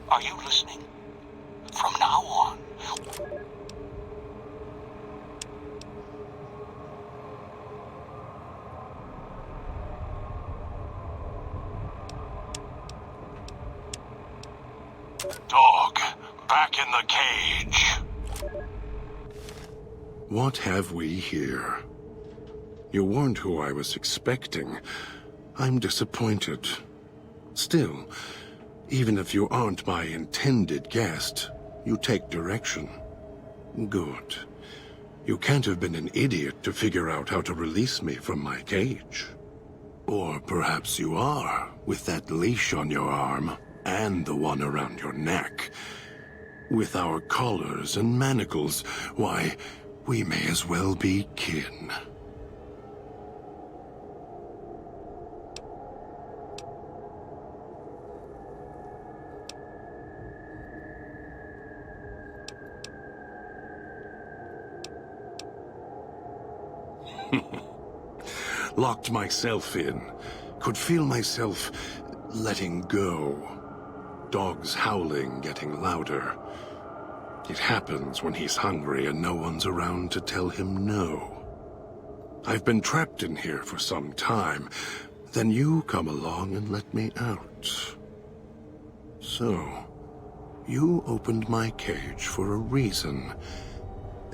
Are you listening? From now on... Dog, back in the cage. What have we here? You weren't who I was expecting. I'm disappointed. Still, even if you aren't my intended guest, you take direction. Good. You can't have been an idiot to figure out how to release me from my cage. Or perhaps you are, with that leash on your arm, and the one around your neck. With our collars and manacles, why, we may as well be kin. Locked myself in. Could feel myself letting go. Dogs howling getting louder. It happens when he's hungry and no one's around to tell him no. I've been trapped in here for some time. Then you come along and let me out. So, you opened my cage for a reason.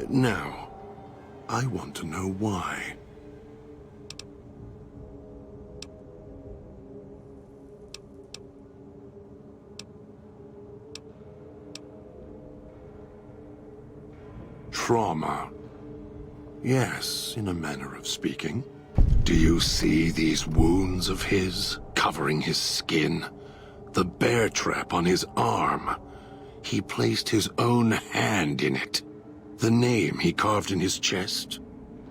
Now, I want to know why. Trauma. Yes, in a manner of speaking. Do you see these wounds of his, covering his skin? The bear trap on his arm. He placed his own hand in it. The name he carved in his chest.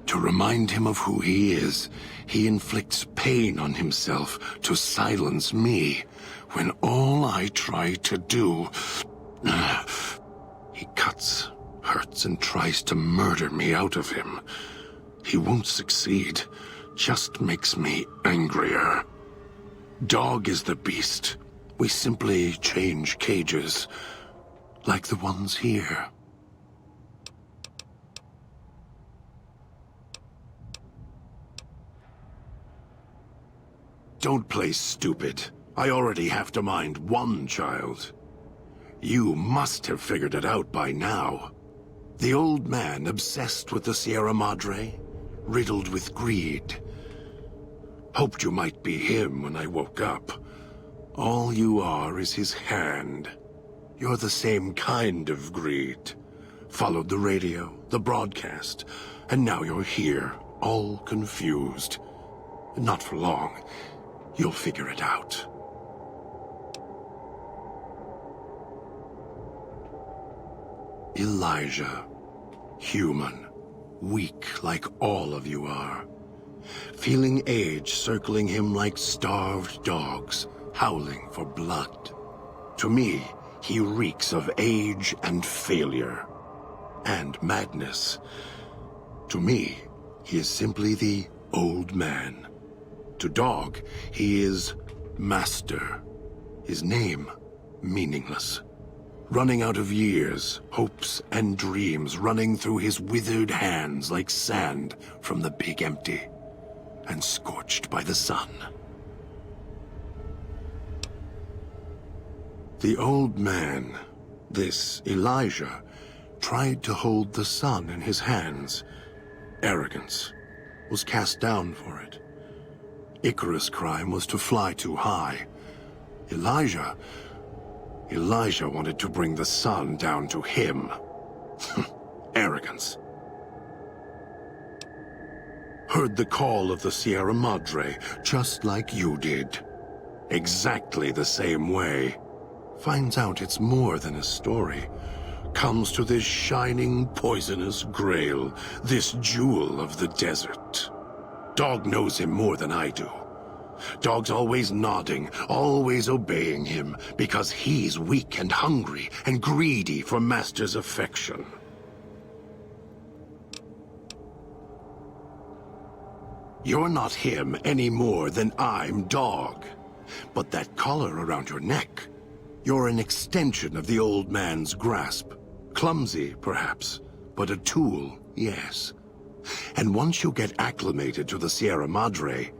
To remind him of who he is, he inflicts pain on himself to silence me, when all I try to do... He cuts, hurts, and tries to murder me out of him. He won't succeed, just makes me angrier. Dog is the beast. We simply change cages, like the ones here. Don't play stupid. I already have to mind one child. You must have figured it out by now. The old man obsessed with the Sierra Madre, riddled with greed. Hoped you might be him when I woke up. All you are is his hand. You're the same kind of greed. Followed the radio, the broadcast, and now you're here, all confused. Not for long. You'll figure it out. Elijah. Human. Weak like all of you are. Feeling age circling him like starved dogs, howling for blood. To me, he reeks of age and failure. And madness. To me, he is simply the old man. To Dog, he is Master. His name, meaningless. Running out of years, hopes and dreams running through his withered hands like sand from the big empty, and scorched by the sun. The old man, this Elijah, tried to hold the sun in his hands. Arrogance. Was cast down for it. Icarus' crime was to fly too high. Elijah wanted to bring the sun down to him. Arrogance. Heard the call of the Sierra Madre, just like you did. Exactly the same way. Finds out it's more than a story. Comes to this shining, poisonous grail, this jewel of the desert. Dog knows him more than I do. Dog's always nodding, always obeying him, because he's weak and hungry and greedy for Master's affection. You're not him any more than I'm Dog. But that collar around your neck, You're an extension of the old man's grasp. Clumsy, perhaps, but a tool, yes. And once you get acclimated to the Sierra Madre,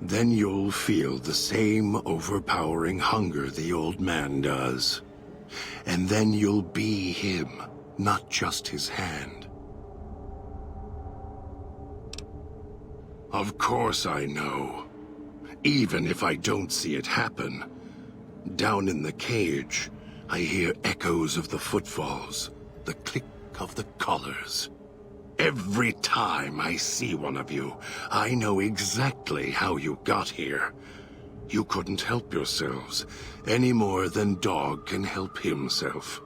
then you'll feel the same overpowering hunger the old man does. And then you'll be him, not just his hand. Of course I know. Even if I don't see it happen. Down in the cage, I hear echoes of the footfalls, the click of the collars. Every time I see one of you, I know exactly how you got here. You couldn't help yourselves, any more than Dog can help himself.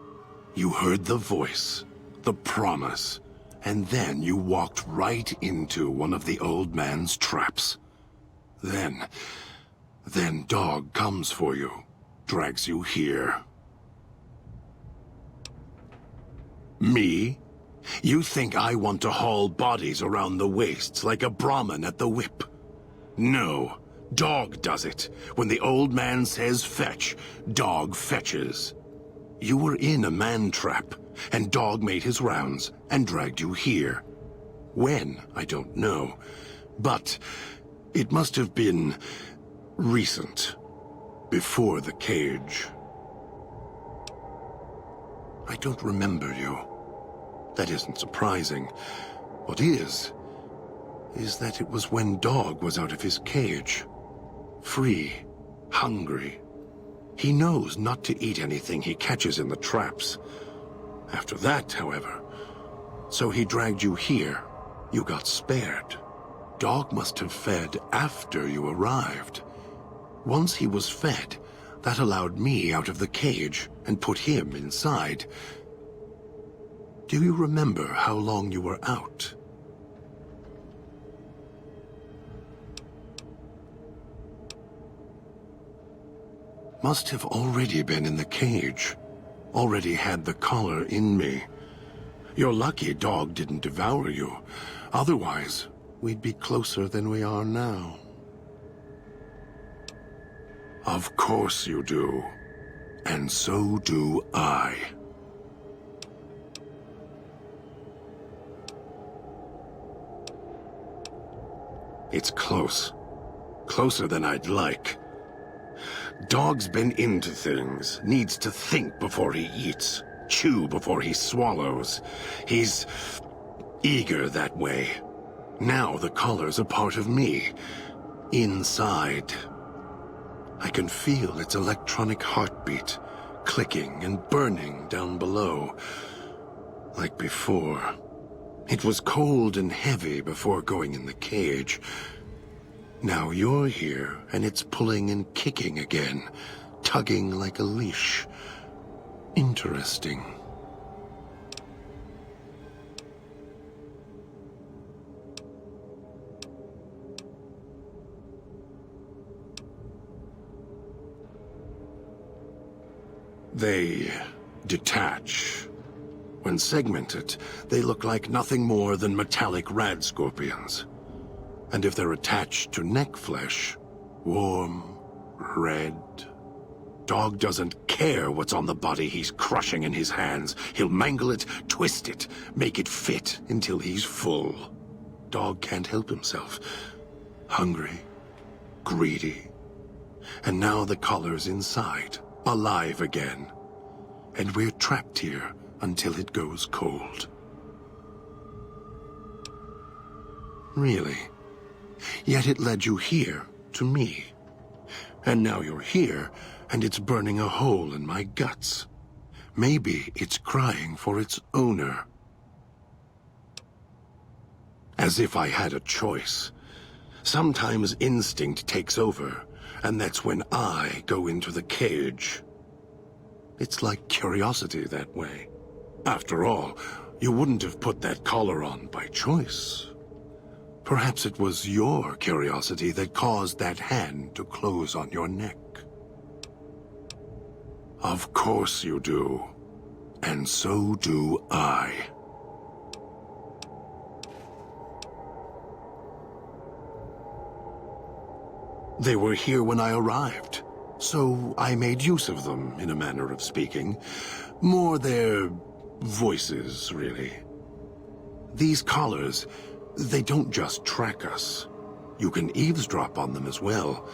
You heard the voice, the promise, and then you walked right into one of the old man's traps. Then Dog comes for you, drags you here. Me? You think I want to haul bodies around the wastes like a Brahmin at the whip? No, Dog does it. When the old man says fetch, Dog fetches. You were in a man trap, and Dog made his rounds and dragged you here. When, I don't know, but it must have been recent, before the cage. I don't remember you. That isn't surprising. What is that it was when Dog was out of his cage. Free, hungry. He knows not to eat anything he catches in the traps. After that, however, so he dragged you here. You got spared. Dog must have fed after you arrived. Once he was fed, that allowed me out of the cage and put him inside. Do you remember how long you were out? Must have already been in the cage. Already had the collar in me. You're lucky Dog didn't devour you. Otherwise, we'd be closer than we are now. Of course you do. And so do I. It's close. Closer than I'd like. Dog's been into things, needs to think before he eats, chew before he swallows. He's eager that way. Now the collar's a part of me. Inside. I can feel its electronic heartbeat, clicking and burning down below. Like before. It was cold and heavy before going in the cage. Now you're here, and it's pulling and kicking again, tugging like a leash. Interesting. They detach. When segmented, they look like nothing more than metallic rad scorpions. And if they're attached to neck flesh, warm, red. Dog doesn't care what's on the body he's crushing in his hands. He'll mangle it, twist it, make it fit until he's full. Dog can't help himself. Hungry, greedy. And now the collar's inside, alive again. And we're trapped here until it goes cold. Really? Yet it led you here, to me. And now you're here, and it's burning a hole in my guts. Maybe it's crying for its owner. As if I had a choice. Sometimes instinct takes over, and that's when I go into the cage. It's like curiosity that way. After all, you wouldn't have put that collar on by choice. Perhaps it was your curiosity that caused that hand to close on your neck. Of course you do. And so do I. They were here when I arrived. So I made use of them, in a manner of speaking. More their voices, really. These collars, they don't just track us. You can eavesdrop on them as well.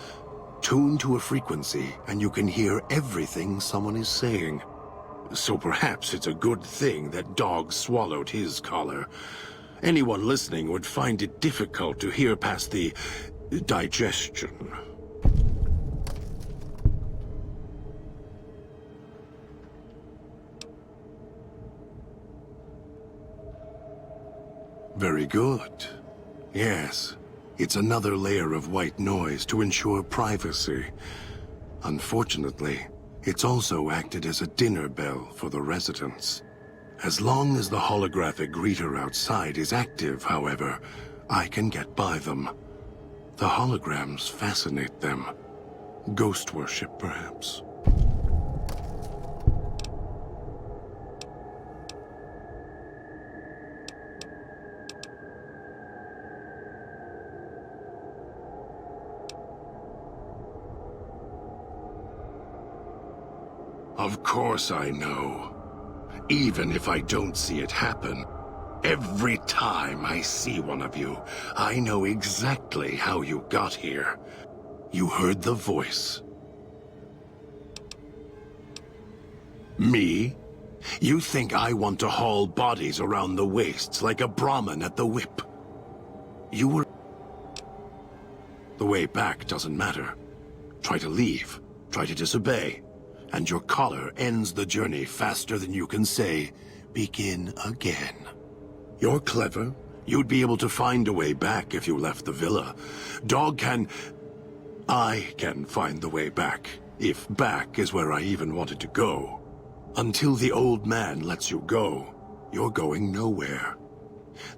Tune to a frequency, and you can hear everything someone is saying. So perhaps it's a good thing that Dog swallowed his collar. Anyone listening would find it difficult to hear past the digestion. Very good. Yes, it's another layer of white noise to ensure privacy. Unfortunately, it's also acted as a dinner bell for the residents. As long as the holographic greeter outside is active, however, I can get by them. The holograms fascinate them. Ghost worship, perhaps. Of course I know. Even if I don't see it happen, every time I see one of you, I know exactly how you got here. You heard the voice. Me? You think I want to haul bodies around the wastes like a Brahmin at the whip? You were... The way back doesn't matter. Try to leave. Try to disobey. And your collar ends the journey faster than you can say, begin again. You're clever. You'd be able to find a way back if you left the villa. Dog can... I can find the way back, if back is where I even wanted to go. Until the old man lets you go, you're going nowhere.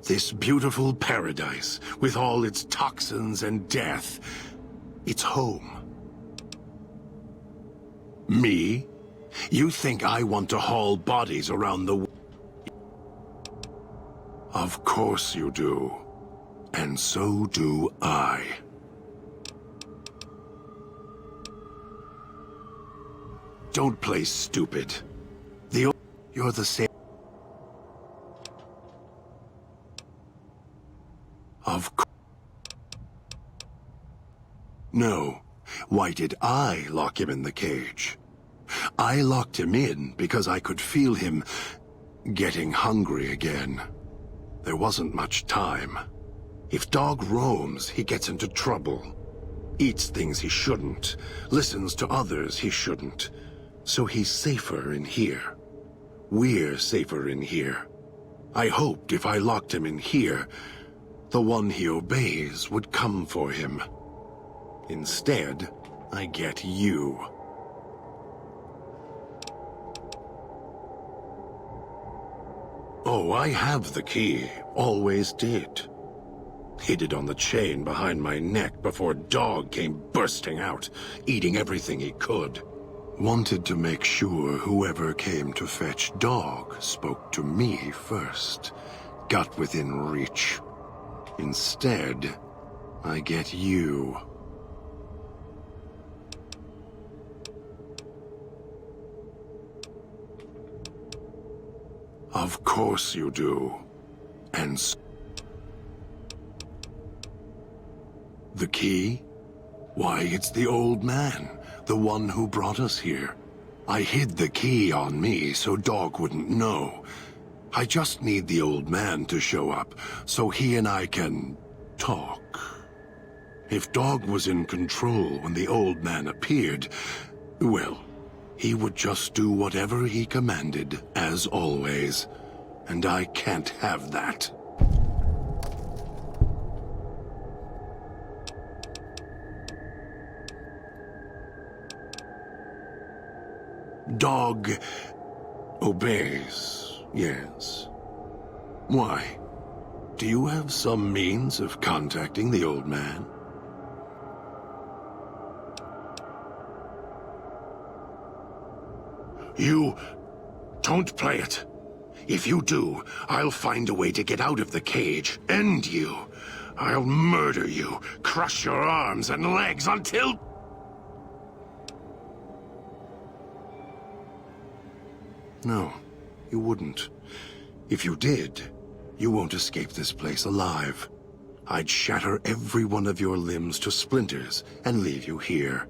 This beautiful paradise, with all its toxins and death, it's home. Me? You think I want to haul bodies around the... Of course you do. And so do I. Don't play stupid. You're the same... Of course... No. Why did I lock him in the cage? I locked him in because I could feel him getting hungry again. There wasn't much time. If Dog roams, he gets into trouble. Eats things he shouldn't. Listens to others he shouldn't. So he's safer in here. We're safer in here. I hoped if I locked him in here, the one he obeys would come for him. Instead, I get you. Oh, I have the key. Always did. Hid it on the chain behind my neck before Dog came bursting out, eating everything he could. Wanted to make sure whoever came to fetch Dog spoke to me first. Got within reach. Instead, I get you. Of course you do. And the key? Why, it's the old man, the one who brought us here. I hid the key on me so Dog wouldn't know. I just need the old man to show up, so he and I can talk. If Dog was in control when the old man appeared, well, he would just do whatever he commanded, as always. And I can't have that. Dog obeys, yes. Why? Do you have some means of contacting the old man? You don't play it. If you do, I'll find a way to get out of the cage, end you. I'll murder you, crush your arms and legs until... No, you wouldn't. If you did, you won't escape this place alive. I'd shatter every one of your limbs to splinters and leave you here.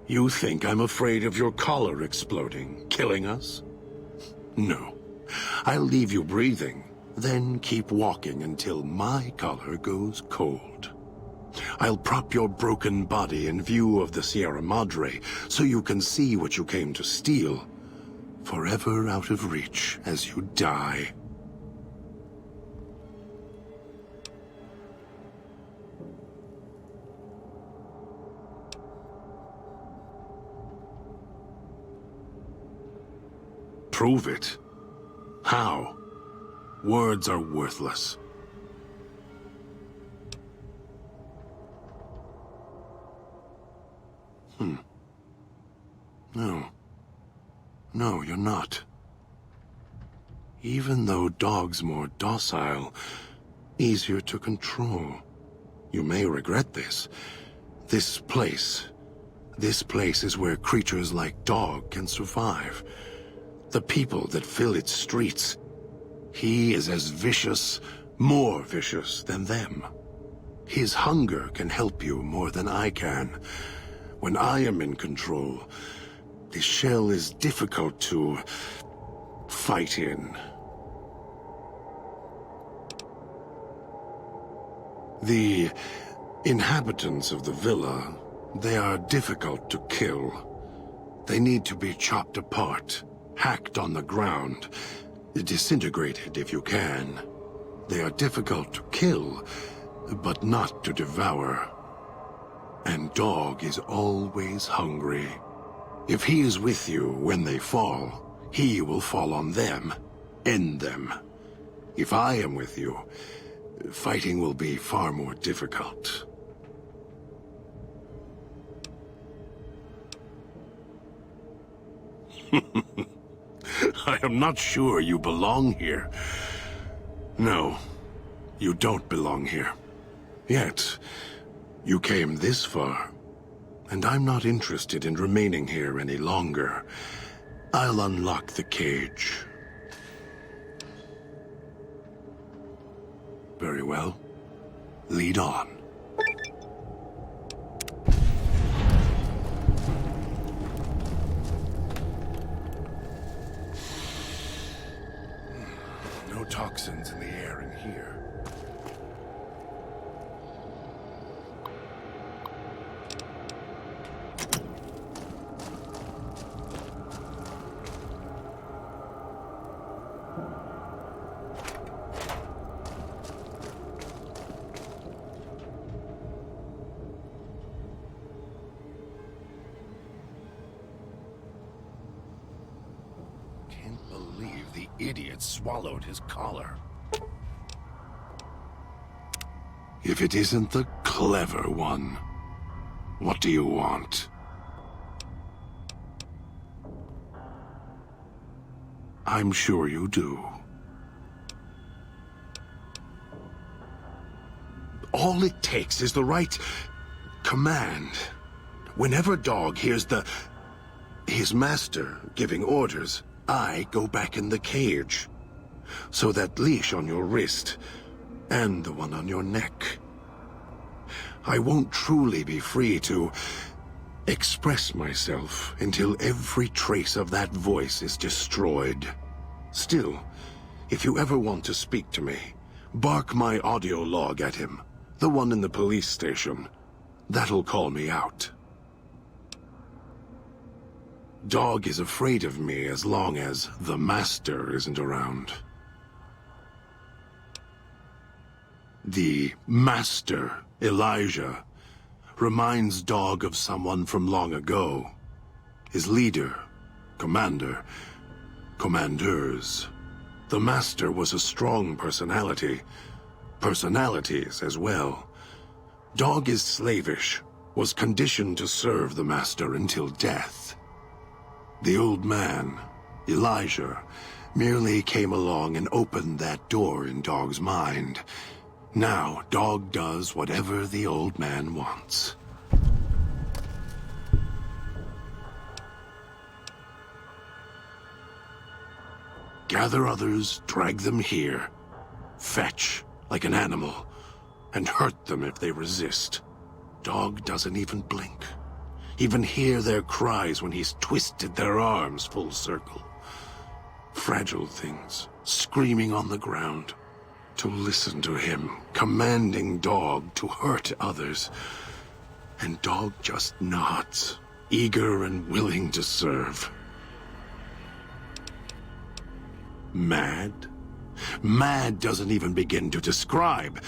You think I'm afraid of your collar exploding, killing us? No. I'll leave you breathing, then keep walking until my collar goes cold. I'll prop your broken body in view of the Sierra Madre so you can see what you came to steal, forever out of reach as you die. Prove it. How? Words are worthless. No. No, you're not. Even though Dog's more docile, easier to control. You may regret this. This place is where creatures like Dog can survive. The people that fill its streets. He is as vicious, more vicious than them. His hunger can help you more than I can. When I am in control, this shell is difficult to fight in. The inhabitants of the villa, they are difficult to kill. They need to be chopped apart, hacked on the ground, disintegrated if you can. They are difficult to kill, but not to devour. And Dog is always hungry. If he is with you when they fall, he will fall on them, end them. If I am with you, fighting will be far more difficult. I am not sure you belong here. No, you don't belong here. Yet, you came this far, and I'm not interested in remaining here any longer. I'll unlock the cage. Very well. Lead on. No toxins in the air in here. Idiot swallowed his collar. If it isn't the clever one, what do you want? I'm sure you do. All it takes is the right command. Whenever Dog hears his master giving orders, I go back in the cage. So that leash on your wrist, and the one on your neck. I won't truly be free to express myself until every trace of that voice is destroyed. Still, if you ever want to speak to me, bark my audio log at him, the one in the police station. That'll call me out. Dog is afraid of me as long as the Master isn't around. The Master, Elijah, reminds Dog of someone from long ago. His leader, commander, commanders. The Master was a strong personality. Personalities as well. Dog is slavish, was conditioned to serve the Master until death. The old man, Elijah, merely came along and opened that door in Dog's mind. Now, Dog does whatever the old man wants. Gather others, drag them here. Fetch, like an animal, and hurt them if they resist. Dog doesn't even blink. Even hear their cries when he's twisted their arms full circle. Fragile things, screaming on the ground. To listen to him, commanding Dog to hurt others. And Dog just nods, eager and willing to serve. Mad? Mad doesn't even begin to describe.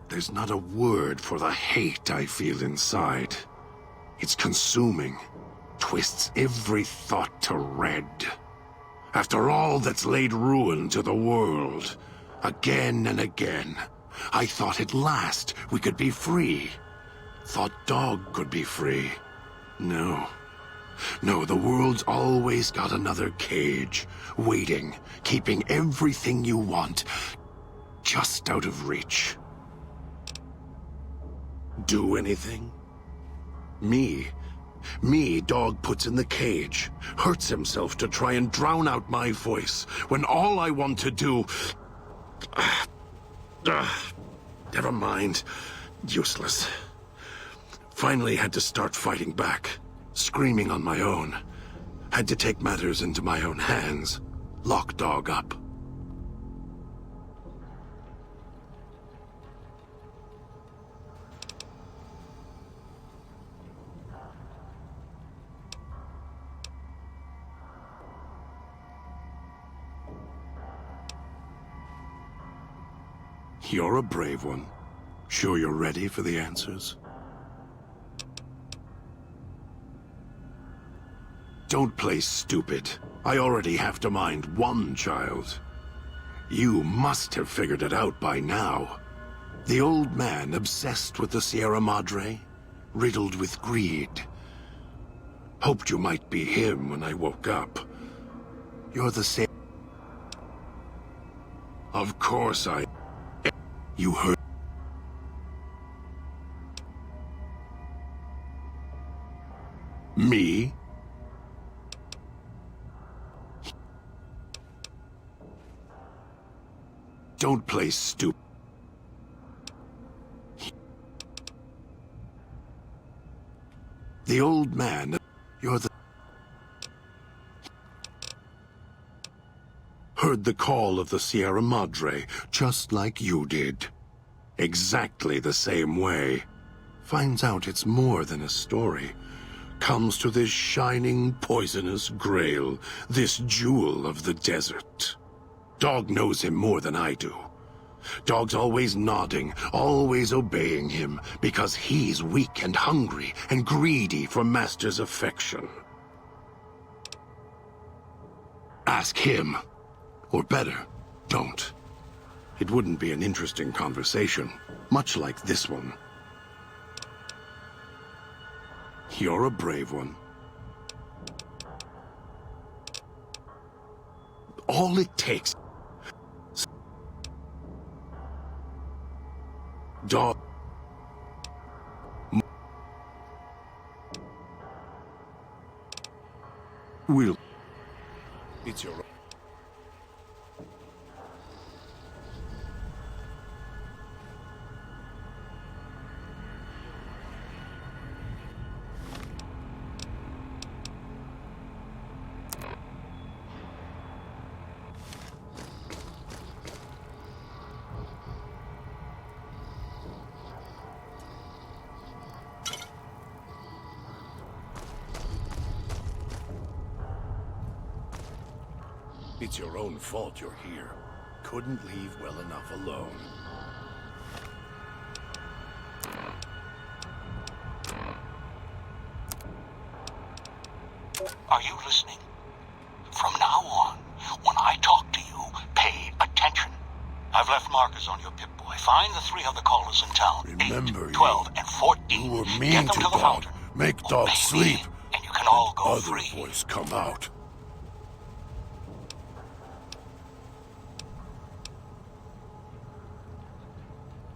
There's not a word for the hate I feel inside. It's consuming, twists every thought to red. After all that's laid ruin to the world, again and again, I thought at last we could be free. Thought Dog could be free. No. No, the world's always got another cage, waiting, keeping everything you want, just out of reach. Do anything? Me, Dog puts in the cage, hurts himself to try and drown out my voice, when all I want to do... never mind. Useless. Finally had to start fighting back, screaming on my own. Had to take matters into my own hands, lock Dog up. You're a brave one. Sure you're ready for the answers? Don't play stupid. I already have to mind one child. You must have figured it out by now. The old man obsessed with the Sierra Madre, riddled with greed. Hoped you might be him when I woke up. You're the same. Of course I... You heard... Me? Don't play stupid. The old man... You're the... Heard the call of the Sierra Madre, just like you did. Exactly the same way. Finds out it's more than a story. Comes to this shining, poisonous grail, this jewel of the desert. Dog knows him more than I do. Dog's always nodding, always obeying him, because he's weak and hungry and greedy for Master's affection. Ask him. Or better, don't. It wouldn't be an interesting conversation, much like this one. You're a brave one. All it takes... Dog... Will... It's your... It's your own fault you're here. Couldn't leave well enough alone. Are you listening? From now on, when I talk to you, pay attention. I've left markers on your Pip-Boy. Find the 3 other callers in town. Remember, 8, 12, and 14. You were Get mean them to to the Dog. fountain. Make Dog Obey sleep. me, and you can all go Other free. voice come out.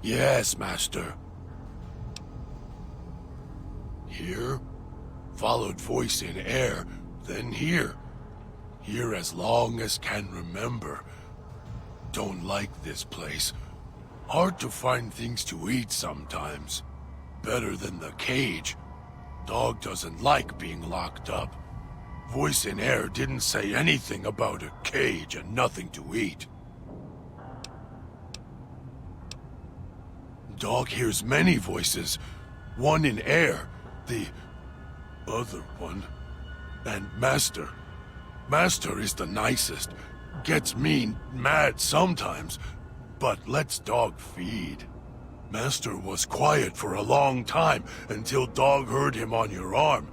Yes, Master. Here? Followed voice in air, then here. Here as long as can remember. Don't like this place. Hard to find things to eat sometimes. Better than the cage. Dog doesn't like being locked up. Voice in air didn't say anything about a cage and nothing to eat. Dog hears many voices. One in air, the other one, and Master. Master is the nicest. Gets mean, mad sometimes, but lets Dog feed. Master was quiet for a long time until Dog heard him on your arm.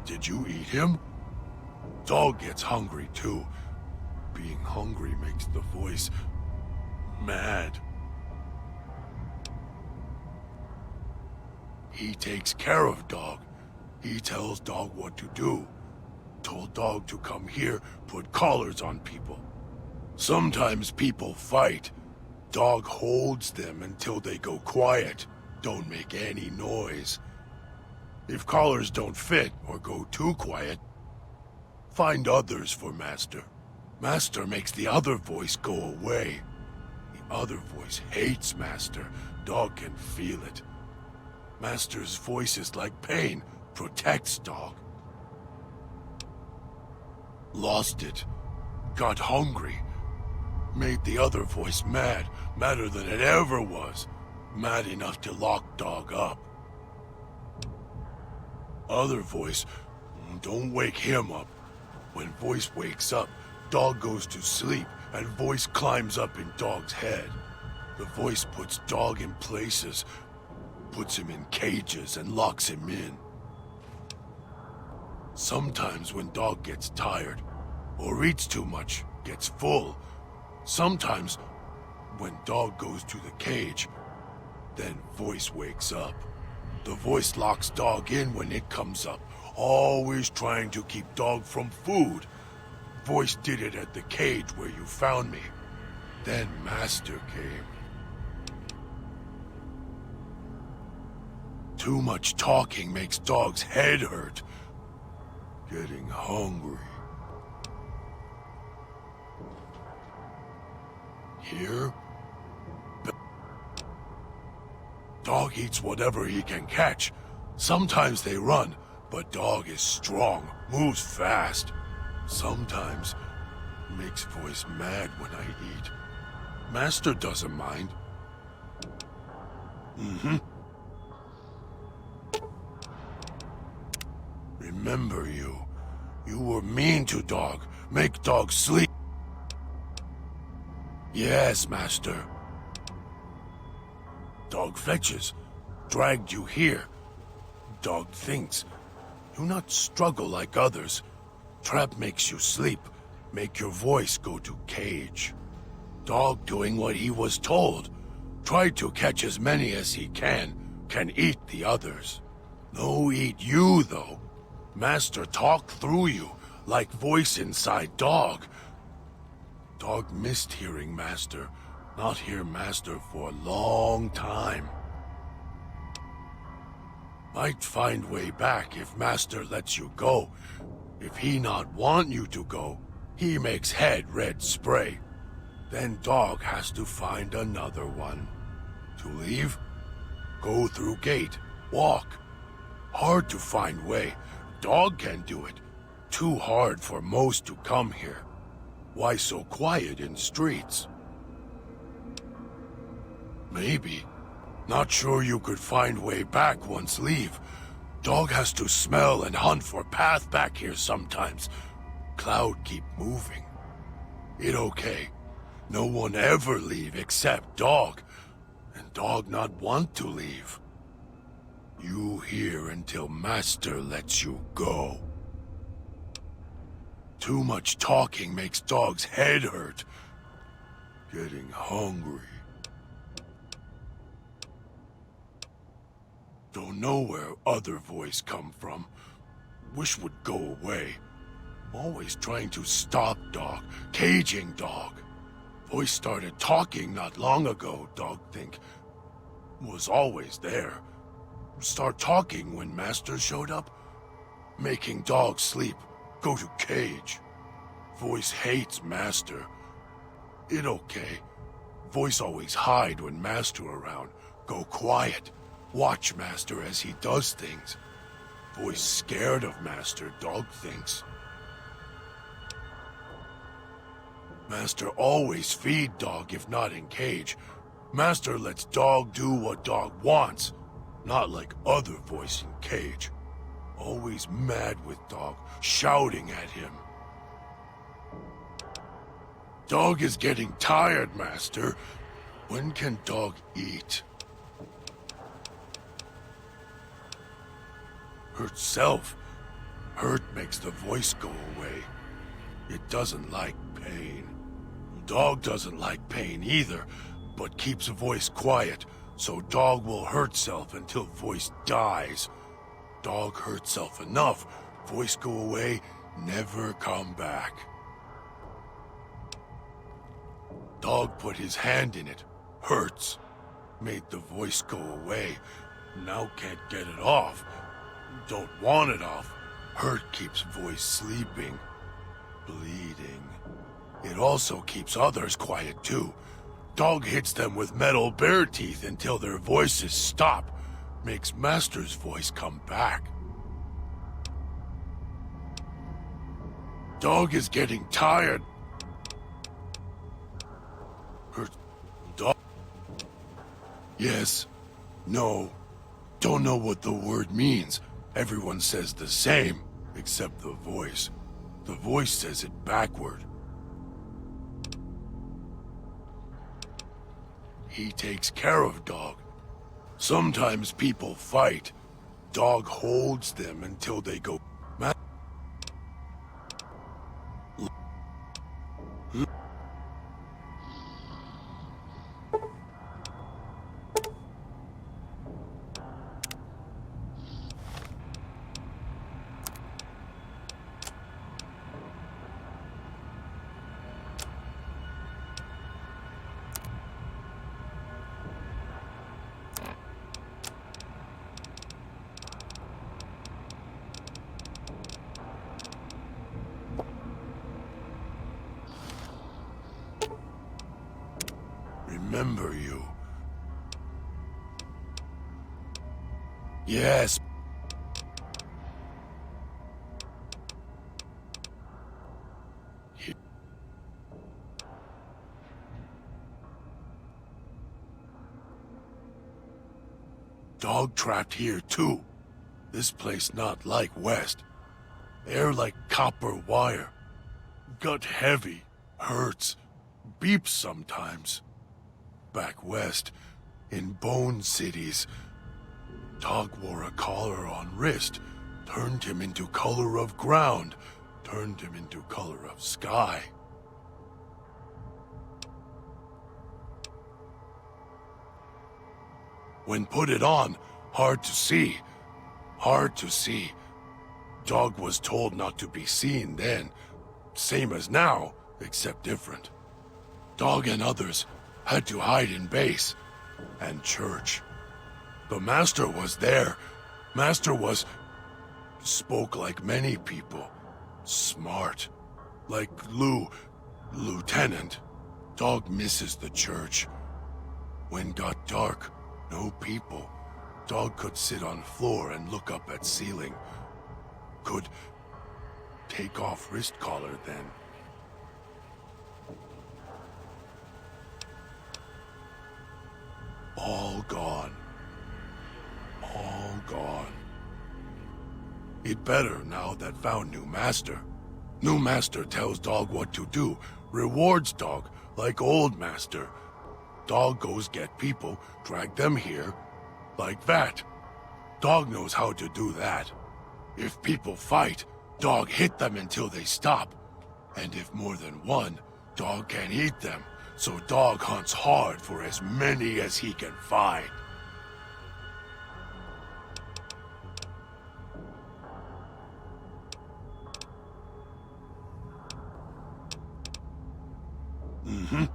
Did you eat him? Dog gets hungry too. Being hungry makes the voice mad. He takes care of Dog. He tells Dog what to do. Told Dog to come here, put collars on people. Sometimes people fight. Dog holds them until they go quiet. Don't make any noise. If collars don't fit or go too quiet, find others for Master. Master makes the other voice go away. The other voice hates Master. Dog can feel it. Master's voice is like pain, protects Dog. Lost it. Got hungry. Made the other voice mad, madder than it ever was. Mad enough to lock Dog up. Other voice, don't wake him up. When voice wakes up, Dog goes to sleep and voice climbs up in Dog's head. The voice puts Dog in places, puts him in cages and locks him in. Sometimes when Dog gets tired, or eats too much, gets full. Sometimes when Dog goes to the cage, then voice wakes up. The voice locks Dog in when it comes up, always trying to keep Dog from food. Voice did it at the cage where you found me. Then Master came. Too much talking makes Dog's head hurt. Getting hungry. Here? Dog eats whatever he can catch. Sometimes they run, but Dog is strong, moves fast. Sometimes makes voice mad when I eat. Master doesn't mind. Remember you. You were mean to Dog. Make Dog sleep. Yes, Master. Dog fetches. Dragged you here. Dog thinks. Do not struggle like others. Trap makes you sleep. Make your voice go to cage. Dog doing what he was told. Try to catch as many as he can eat the others. No eat you, though. Master talk through you, like voice inside Dog. Dog missed hearing Master. Not hear Master for a long time. Might find way back if Master lets you go. If he not want you to go, he makes head red spray. Then Dog has to find another one. To leave? Go through gate. Walk. Hard to find way. Dog can do it. Too hard for most to come here. Why so quiet in streets? Maybe. Not sure you could find way back once leave. Dog has to smell and hunt for path back here sometimes. Cloud keep moving. It okay. No one ever leave except Dog. And Dog not want to leave. You here until Master lets you go. Too much talking makes Dog's head hurt. Getting hungry. Don't know where other voice come from. Wish would go away. Always trying to stop Dog, caging Dog. Voice started talking not long ago, Dog think. Was always there. Start talking when Master showed up. Making Dog sleep, go to cage. Voice hates Master. It okay. Voice always hide when Master around. Go quiet. Watch Master as he does things. Voice scared of Master, dog thinks. Master always feed dog if not in cage. Master lets dog do what dog wants, not like other voice in cage. Always mad with dog, shouting at him. Dog is getting tired, Master. When can dog eat? Hurt self. Hurt makes the voice go away. It doesn't like pain. Dog doesn't like pain either, but keeps voice quiet, so dog will hurt self until voice dies. Dog hurt self enough, voice go away, never come back. Dog put his hand in it, hurts. Made the voice go away, now can't get it off. Don't want it off, hurt keeps voice sleeping, bleeding. It also keeps others quiet too. Dog hits them with metal bear teeth until their voices stop. Makes Master's voice come back. Dog is getting tired. Hurt. Dog. Yes. No. Don't know what the word means. Everyone says the same, except the voice. The voice says it backward. He takes care of dog. Sometimes people fight. Dog holds them until they go. Remember you. Yes. Dog trapped here too. This place not like West. Air like copper wire. Gut heavy, hurts, beeps sometimes. Back west, in bone cities, dog wore a collar on wrist, turned him into color of ground, turned him into color of sky. When put it on, hard to see. Hard to see. Dog was told not to be seen then. Same as now, except different. Dog and others had to hide in base and church. The Master was there. Master was... spoke like many people. Smart. Like Lieutenant. Dog misses the church. When got dark, no people. Dog could sit on floor and look up at ceiling. Could take off wrist collar then. All gone. All gone. It better now that found new master. New master tells dog what to do, rewards dog like old master. Dog goes get people, drag them here, like that. Dog knows how to do that. If people fight, dog hit them until they stop. And if more than one, dog can eat them. So dog hunts hard for as many as he can find. Mm-hmm.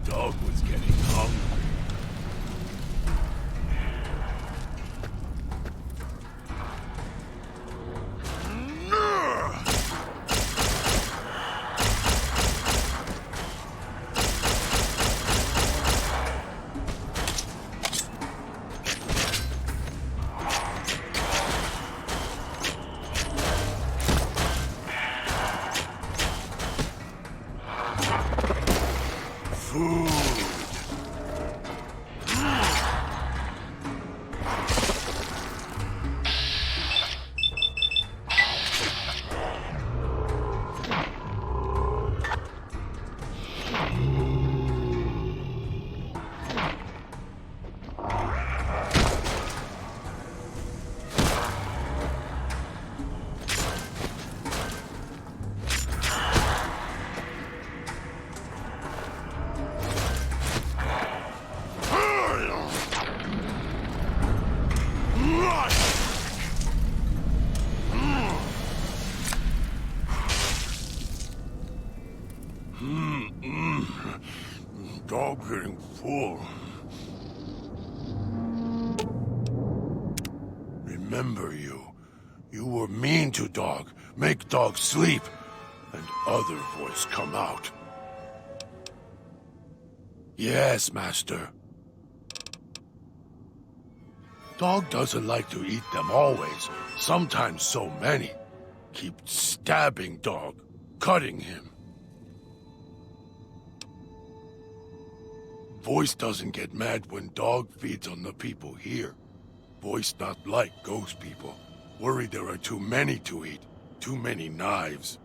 Dog remember you. You were mean to dog, make dog sleep, and other voice come out. Yes, master. Dog doesn't like to eat them always, sometimes so many. Keep stabbing dog, cutting him. Voice doesn't get mad when dog feeds on the people here. Voice not like ghost people. Worried there are too many to eat, too many knives.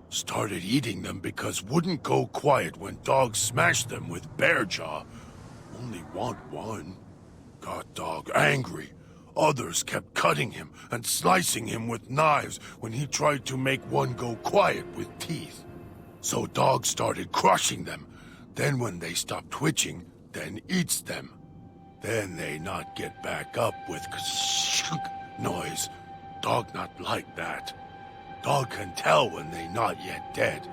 Started eating them because wouldn't go quiet when dog smashed them with bear jaw. Only want one. Got dog angry. Others kept cutting him and slicing him with knives when he tried to make one go quiet with teeth. So dog started crushing them. Then when they stop twitching, then eats them. Then they not get back up with noise. Dog not like that. Dog can tell when they not yet dead.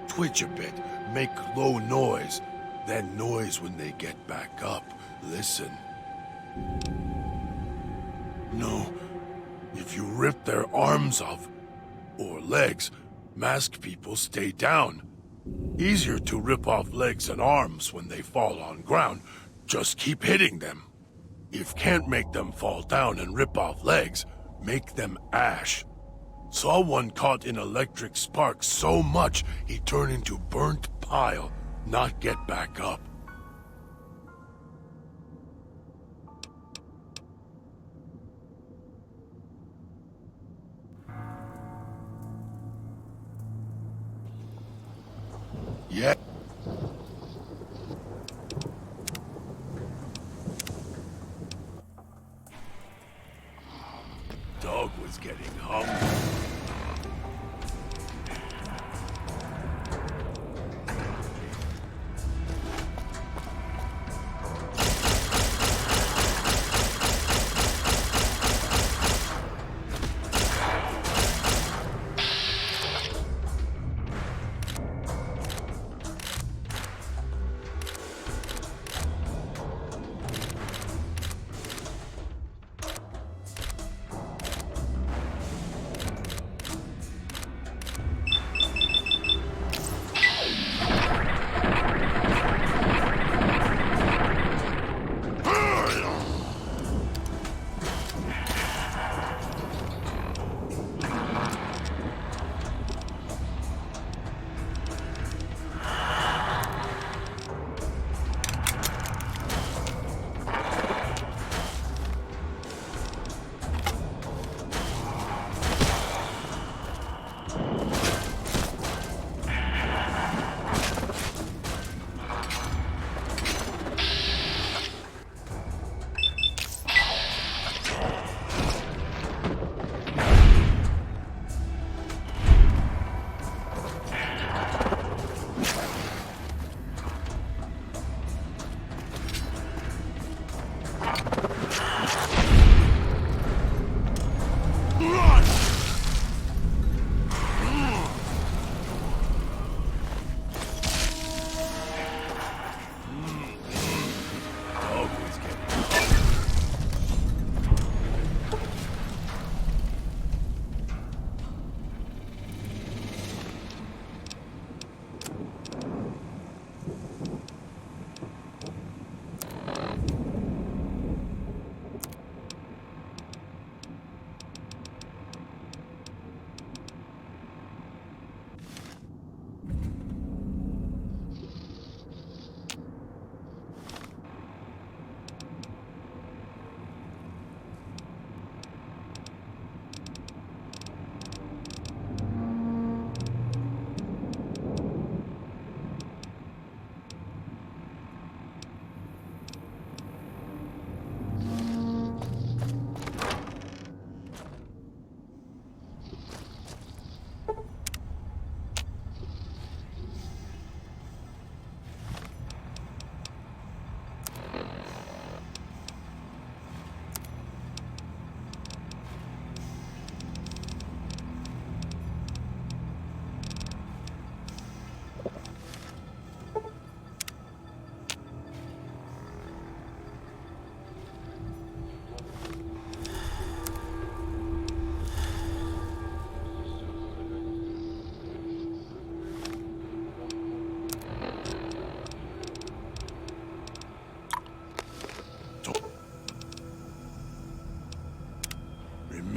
Twitch a bit, make low noise, then noise when they get back up. Listen. No, if you rip their arms off, or legs, masked people stay down. Easier to rip off legs and arms when they fall on ground. Just keep hitting them. If can't make them fall down and rip off legs, make them ash. Saw one caught in electric sparks so much he turned into burnt pile, not get back up. Yeah. Dog was getting hungry.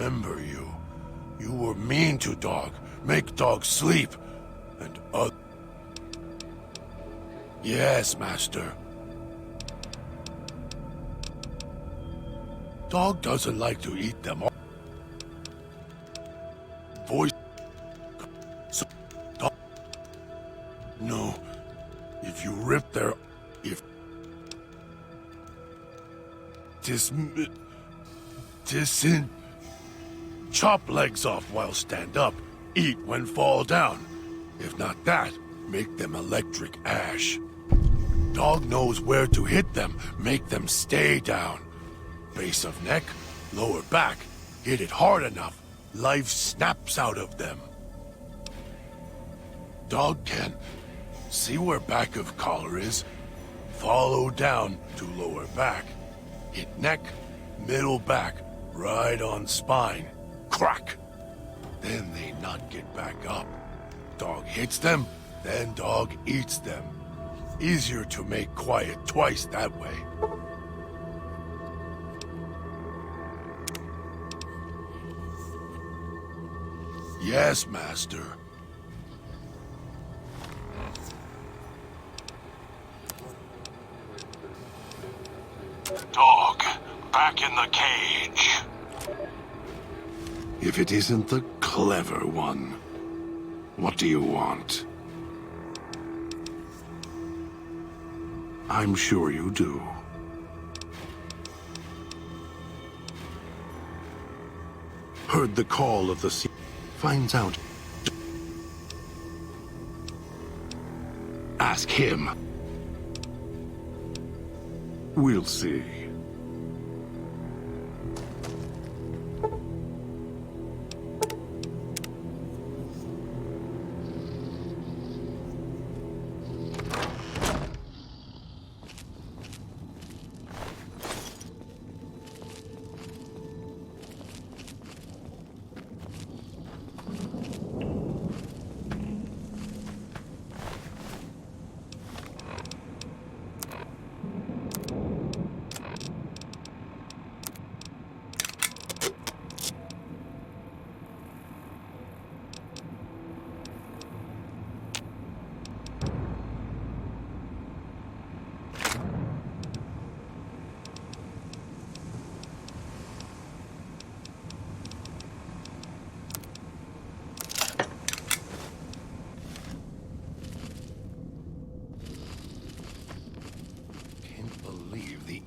remember you. You were mean to dog, make dog sleep, and Yes, master. Dog doesn't like to eat them all. Voice. So, dog. No. If you rip their... If... Chop legs off while stand up. Eat when fall down. If not that, make them electric ash. Dog knows where to hit them, make them stay down. Base of neck, lower back. Hit it hard enough, life snaps out of them. Dog can see where back of collar is. Follow down to lower back. Hit neck, middle back, right on spine. Crack! Then they not get back up. Dog hits them, then dog eats them. Easier to make quiet twice that way. Yes, master. Dog, back in the cage. If it isn't the clever one, what do you want? I'm sure you do. Heard the call of the sea. Finds out. Ask him. We'll see.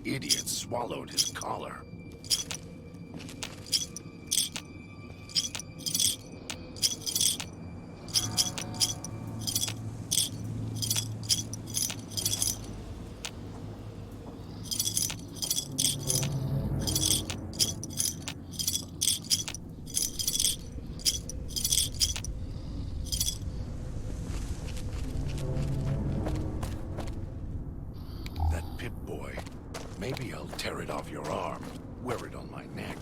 Idiot swallowed his collar. Maybe I'll tear it off your arm, wear it on my neck.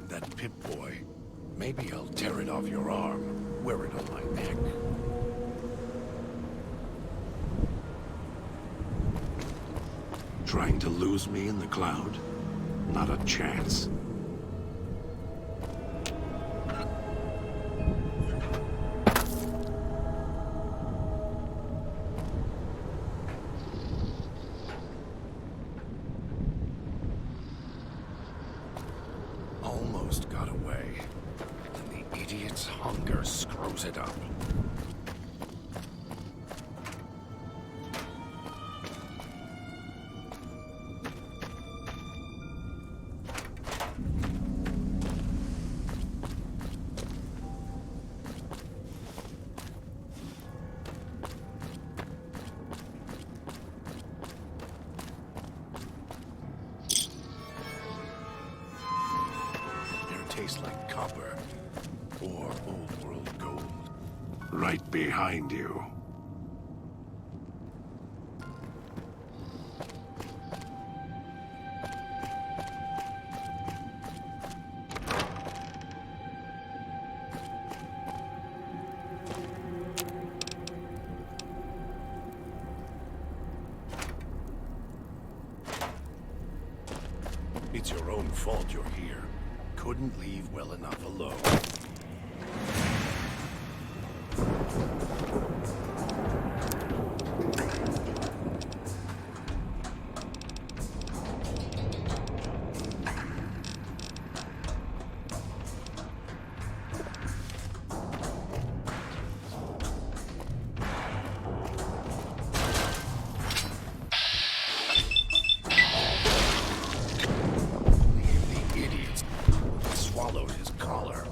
That Pip-Boy. Maybe I'll tear it off your arm, wear it on my neck. Trying to lose me in the cloud? Not a chance. Almost got away. And the idiot's hunger screws it up. right behind you. It's your own fault you're here. Couldn't leave well enough alone. The idiots swallowed his collar.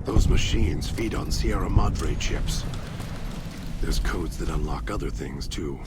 Those machines feed on Sierra Madre chips. There's codes that unlock other things, too.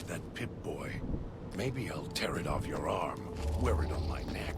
That Pip-Boy. Maybe I'll tear it off your arm, wear it on my neck.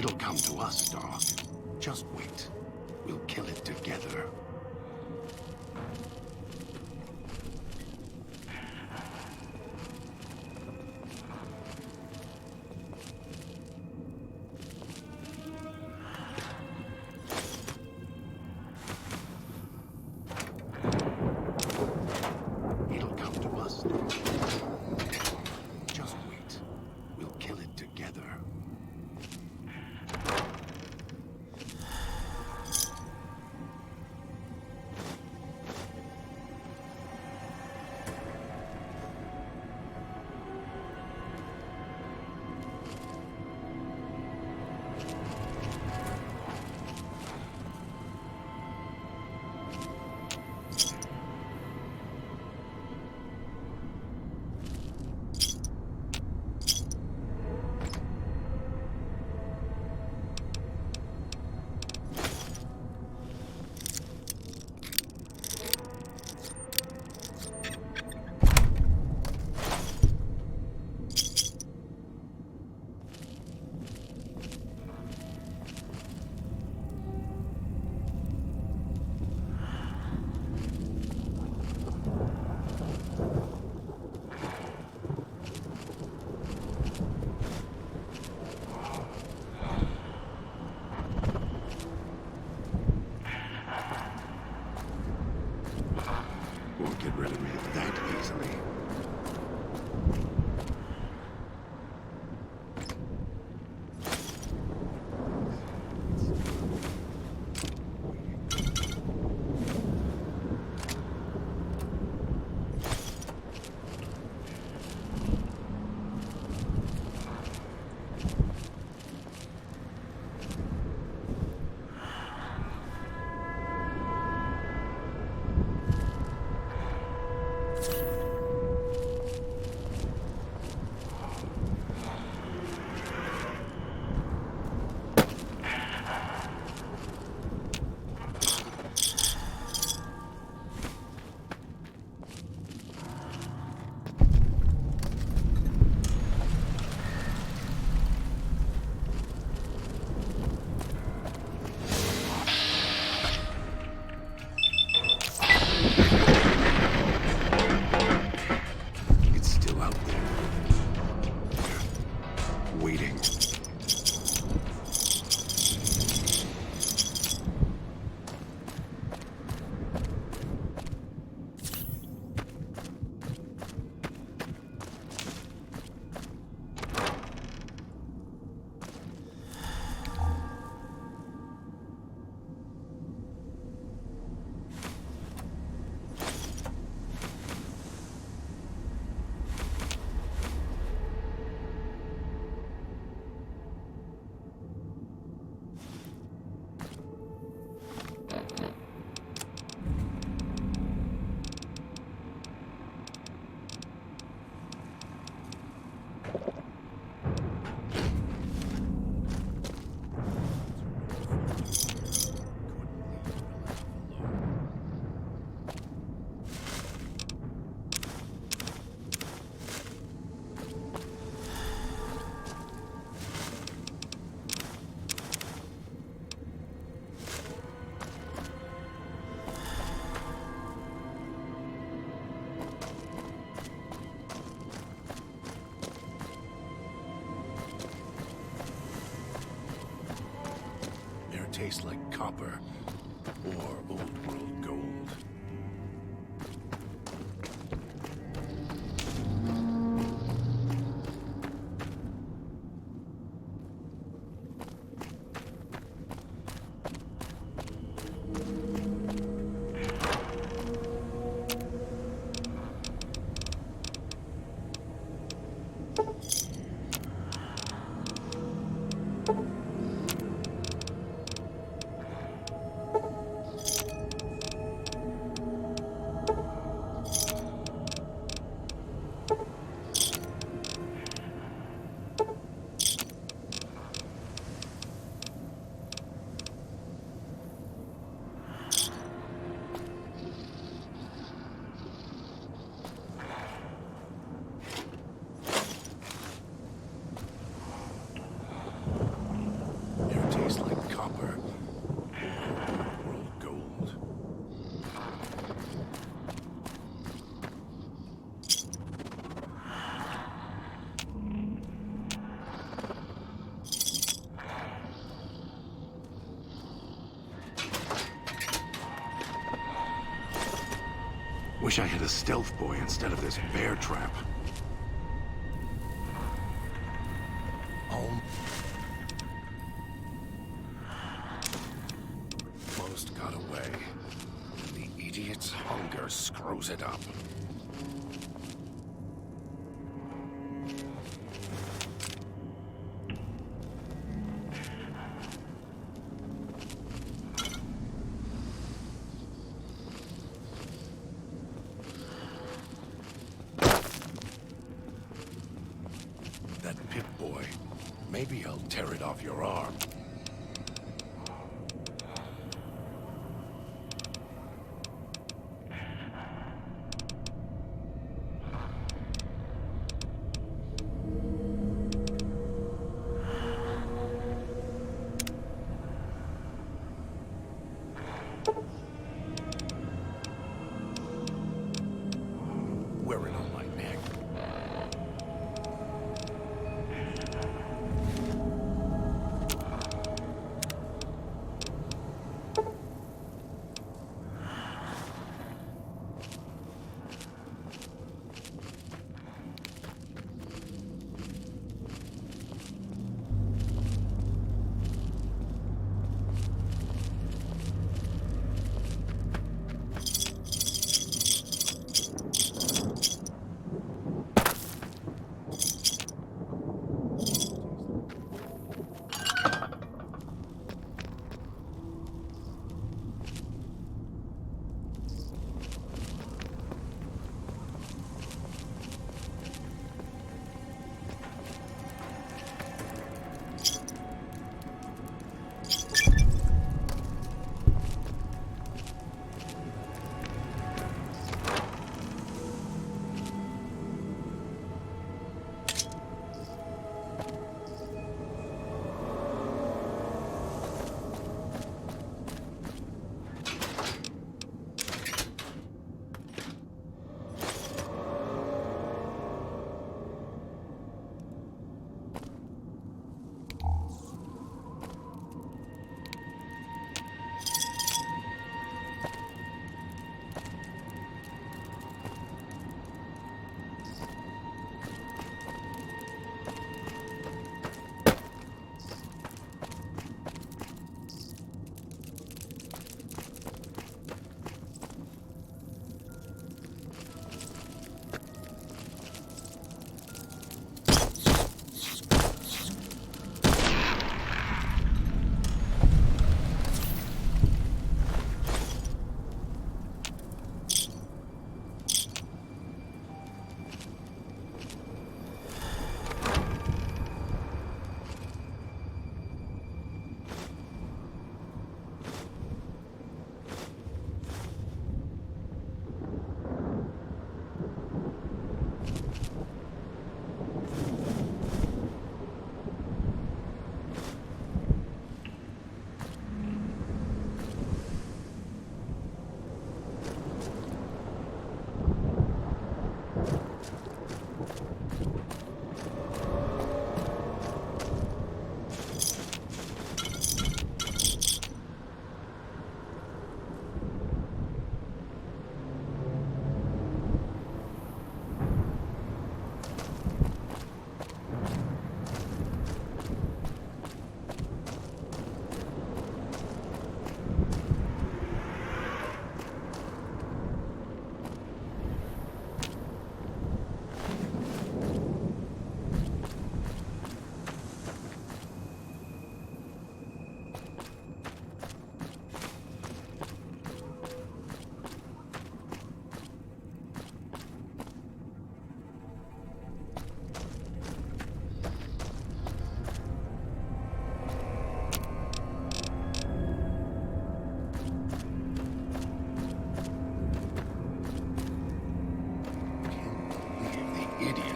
It'll come to us, Doc. Just wait. We'll kill it together. It'll come to us, Doc. Just wait. We'll kill it together. Won't get rid of me that easily. It's still out there. Waiting. Air tastes like copper or old world gold. Wish I had a stealth boy instead of this bear trap. Almost got away. The idiot's hunger screws it up. That Pip-Boy. Maybe I'll tear it off your arm. Wear it on my neck.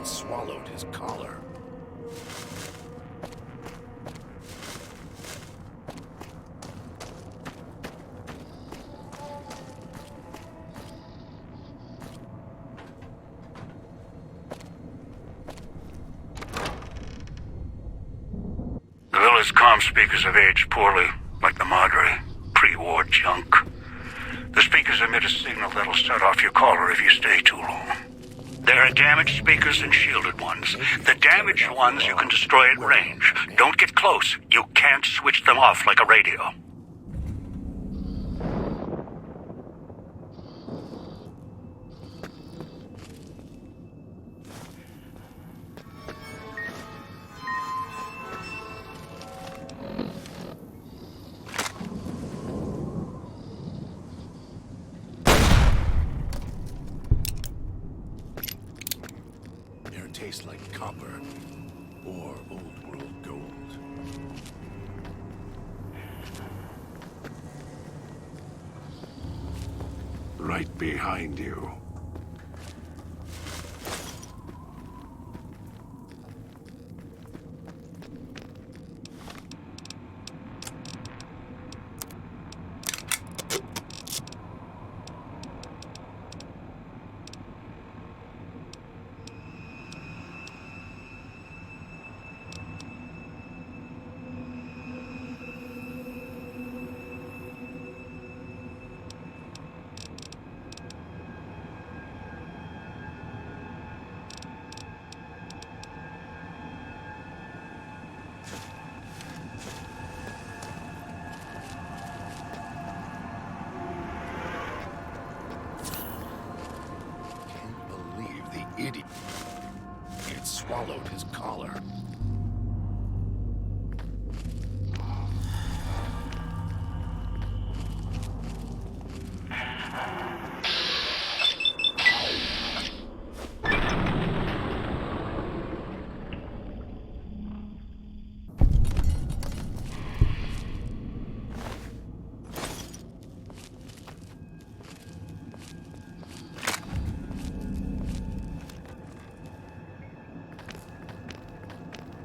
Swallowed his collar. The village comm speakers have aged poorly, like the Madre, pre-war junk. The speakers emit a signal that'll set off your caller if you stay too long. There are damaged speakers and shielded ones. The damaged ones you can destroy at range. Don't get close. You can't switch them off like a radio. Tastes like copper or old world gold. Right behind you. Idiot. It swallowed his collar.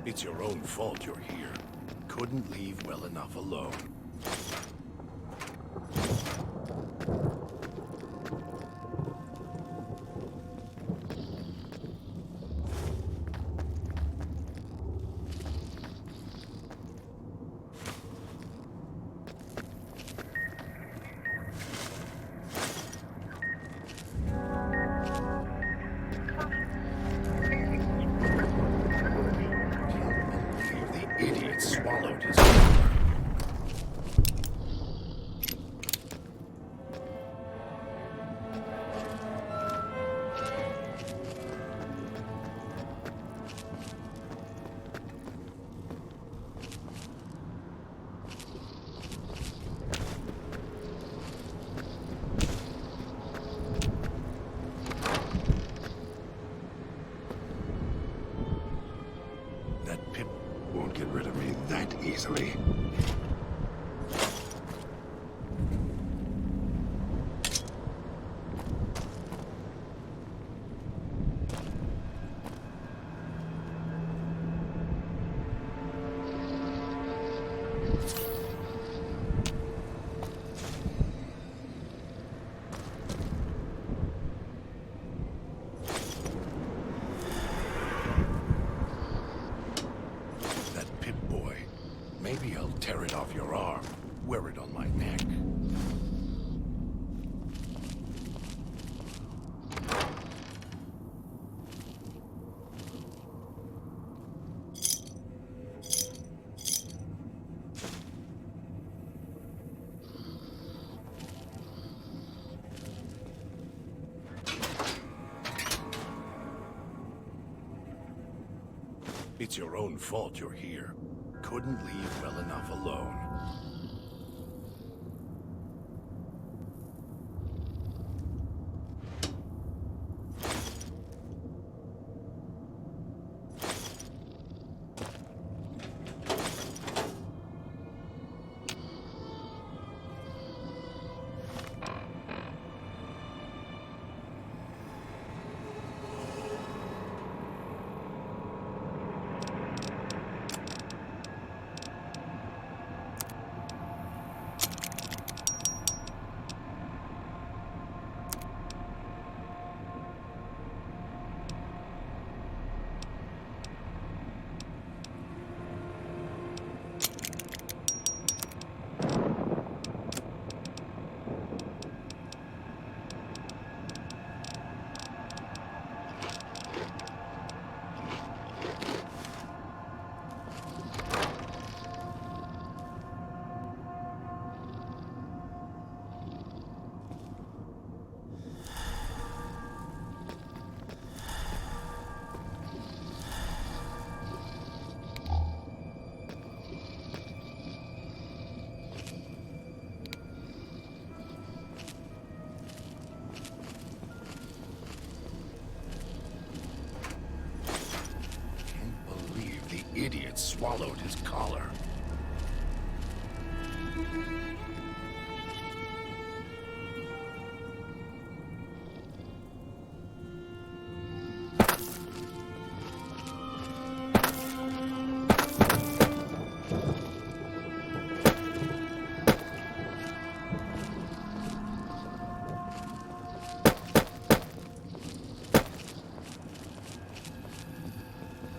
It's your own fault you're here. Couldn't leave well enough alone. Swallowed his collar. That pip won't get rid of me that easily. Maybe I'll tear it off your arm, wear it on my neck. It's your own fault you're here. Couldn't leave well enough alone. swallowed his collar.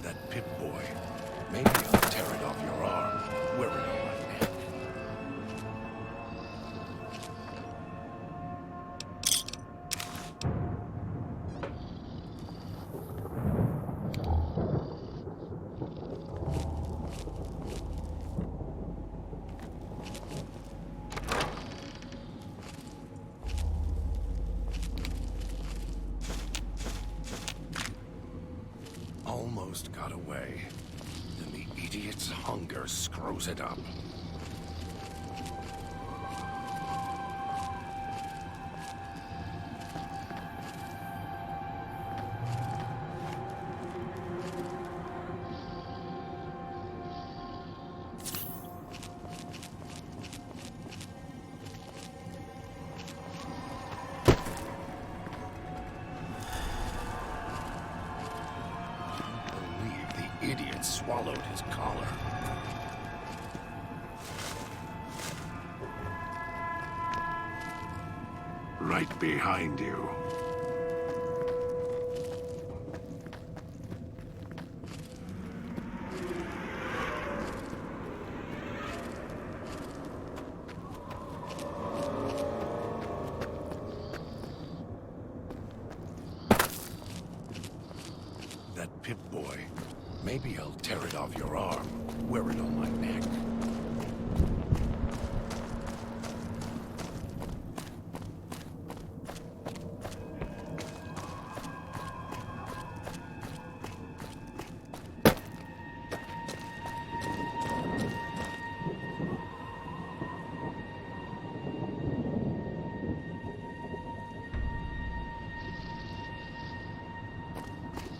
That Pip-Boy. Maybe I'll tear it off your arm. Wear it on my neck. Almost got away. Then the idiot's hunger screws it up. The idiot swallowed his collar. Right behind you. That Pip-Boy. Maybe I'll tear it off your arm. Wear it on my neck.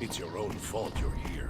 It's your own fault you're here.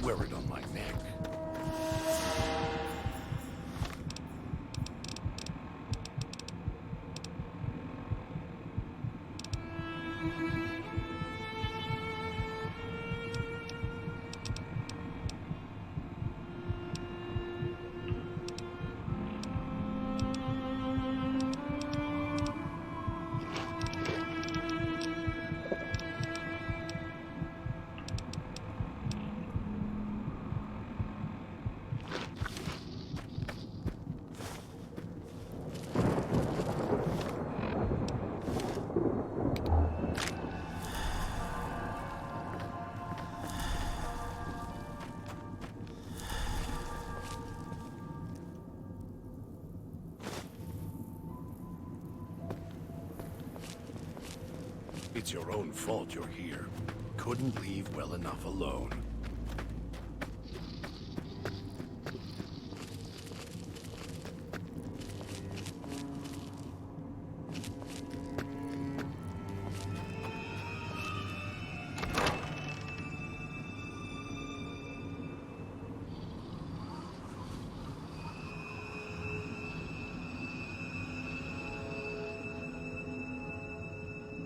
Wear it on my neck. It's your own fault you're here. Couldn't leave well enough alone.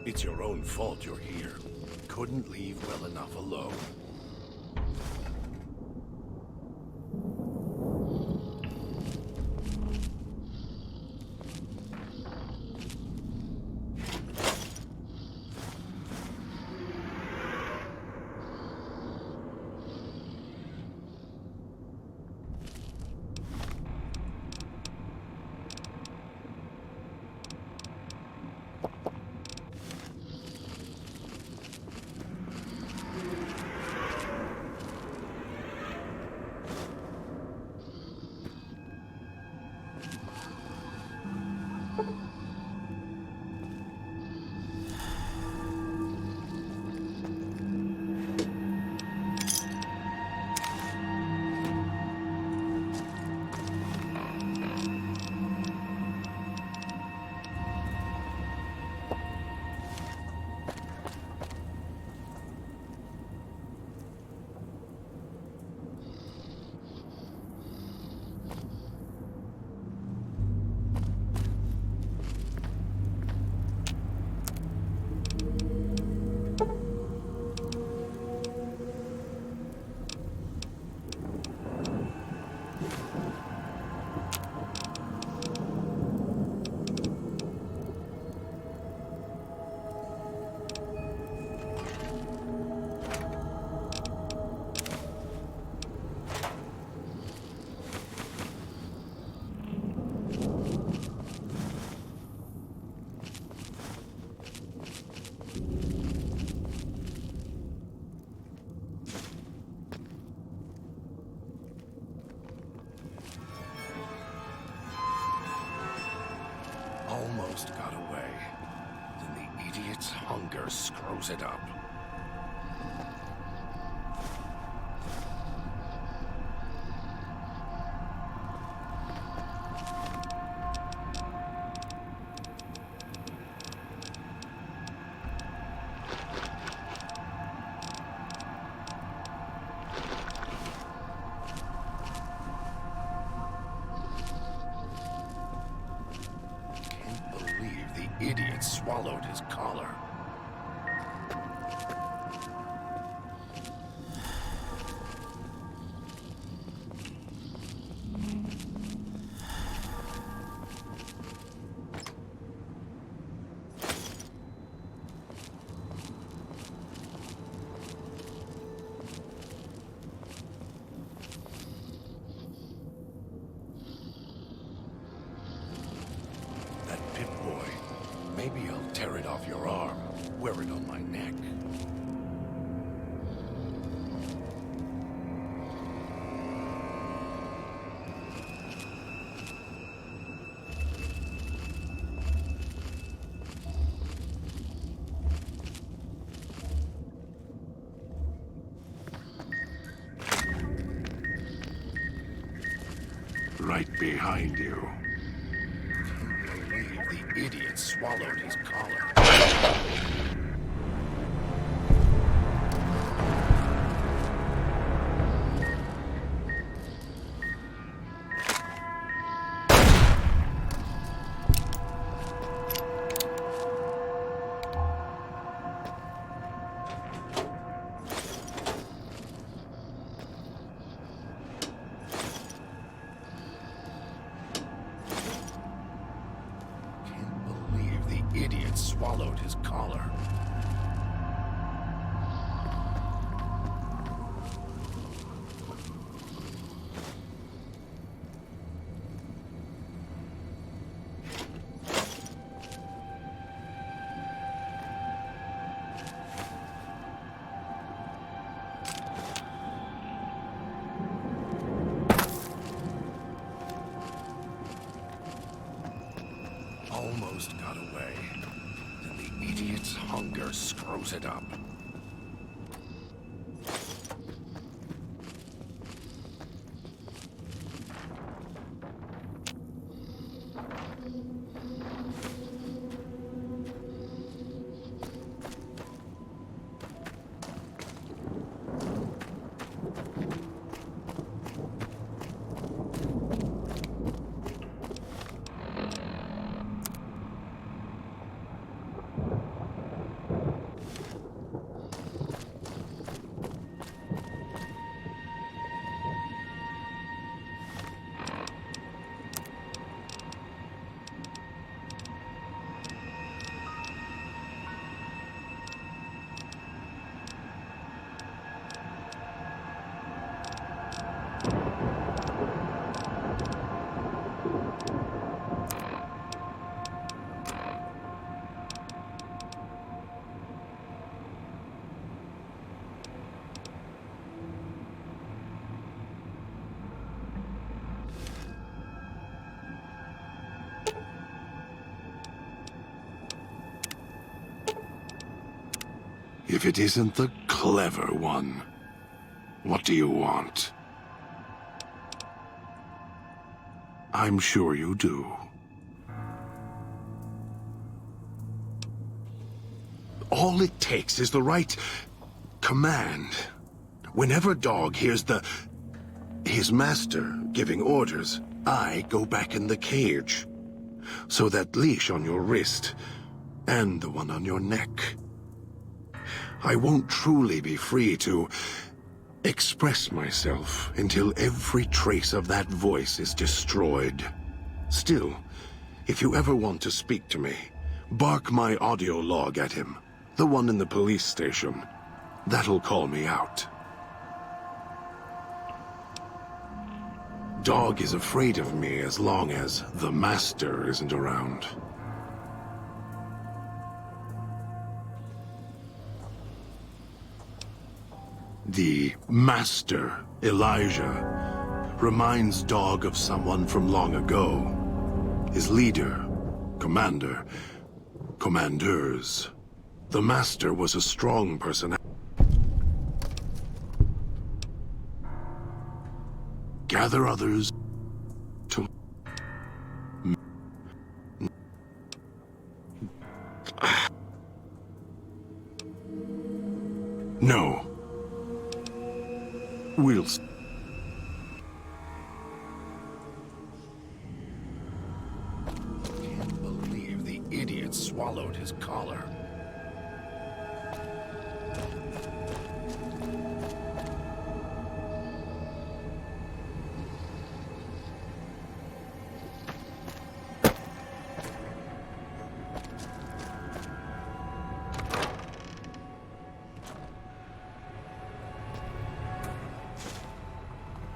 It's your own fault you're here. Couldn't leave well enough alone. hunger screws it up. The idiot swallowed his collar. That Pip-Boy. Maybe I'll tear it off your arm, wear it on my neck. Right behind you. The idiot swallowed his collar. Idiot swallowed his collar. Almost got away. Then the idiot's hunger screws it up. If it isn't the clever one, what do you want? I'm sure you do. All it takes is the right command. Whenever Dog hears his master giving orders, I go back in the cage. So that leash on your wrist, and the one on your neck. I won't truly be free to express myself until every trace of that voice is destroyed. Still, if you ever want to speak to me, bark my audio log at him, the one in the police station. That'll call me out. Dog is afraid of me as long as the master isn't around. The master, Elijah, reminds Dog of someone from long ago. His leader, commander, commanders. The Master was a strong person. Gather others to... No. We'll... Can't believe the idiot swallowed his collar.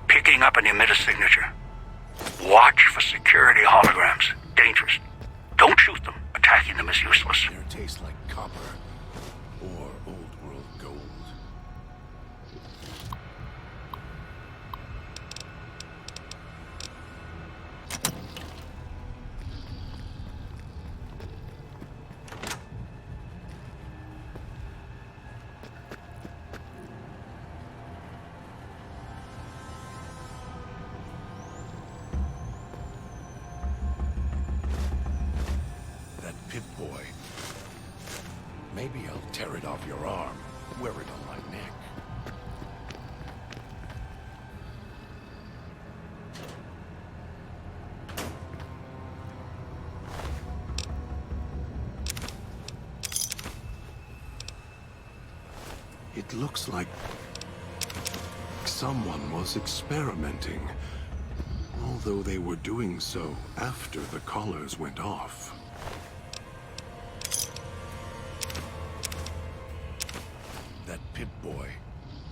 Picking up an emitter signature. Watch for security holograms. Dangerous. Don't shoot them. Attacking them is useless. They taste like copper or old world gold. Pip-Boy. Maybe I'll tear it off your arm, wear it on my neck. It looks like someone was experimenting, although they were doing so after the collars went off. That Pip-Boy.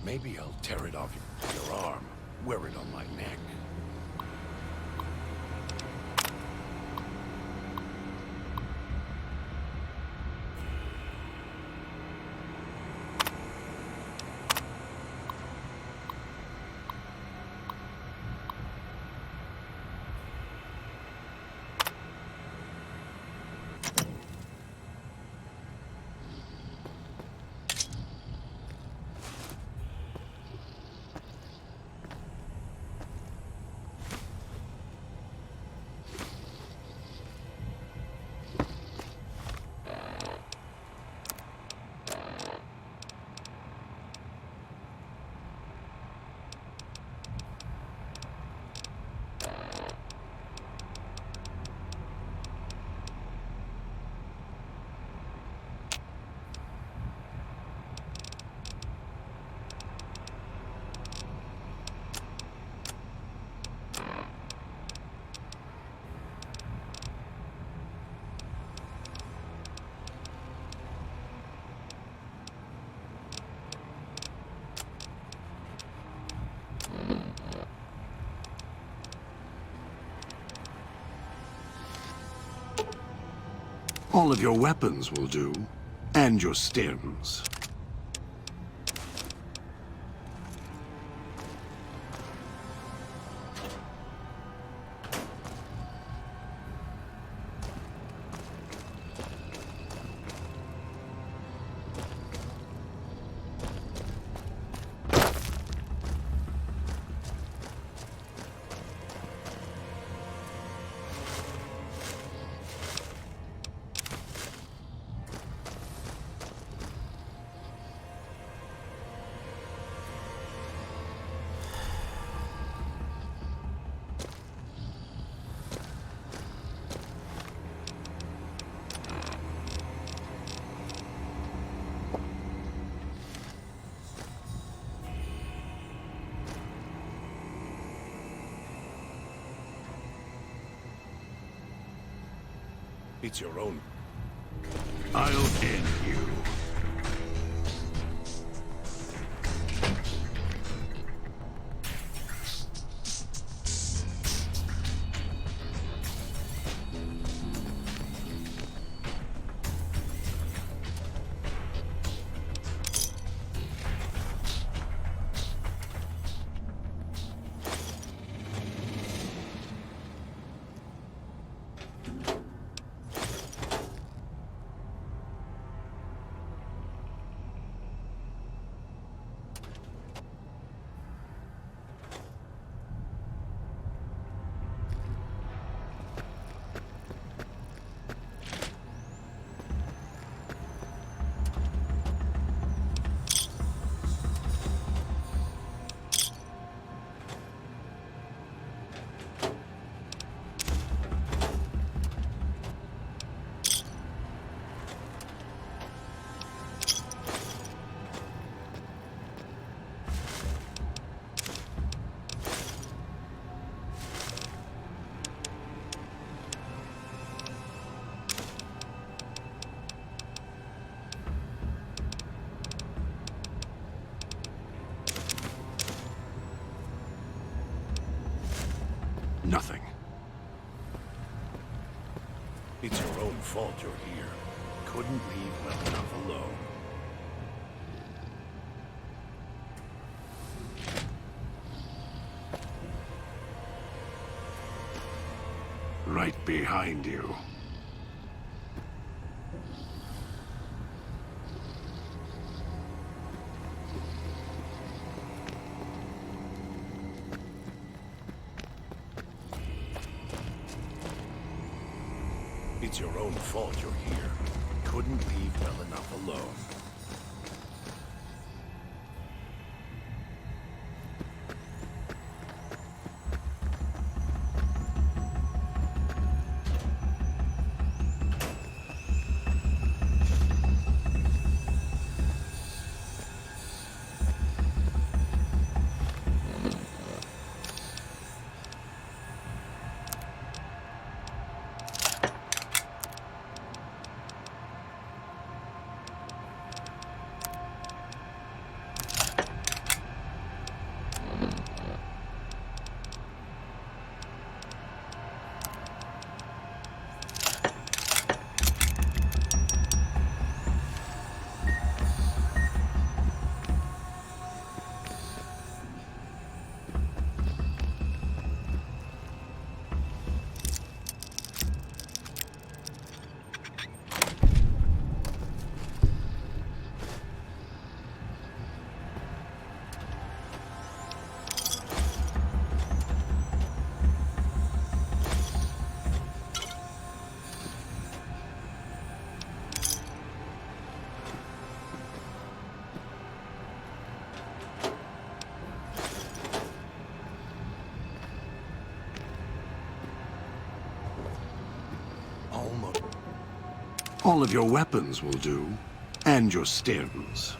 Maybe I'll tear it off your arm, wear it on my neck. All of your weapons will do, and your stims. It's your own. I'll end you. Nothing. It's your own fault you're here. Couldn't leave well enough alone. Right behind you. It's your own fault you're here. Couldn't leave well enough alone. Almost. All of your weapons will do, and your stems.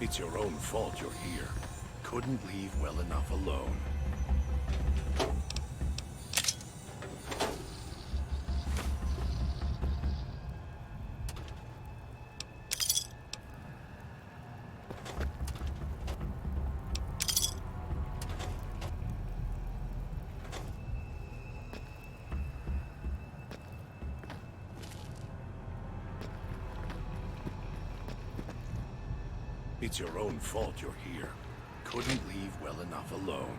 It's your own fault you're here. Couldn't leave well enough alone. It's your own fault you're here. Couldn't leave well enough alone.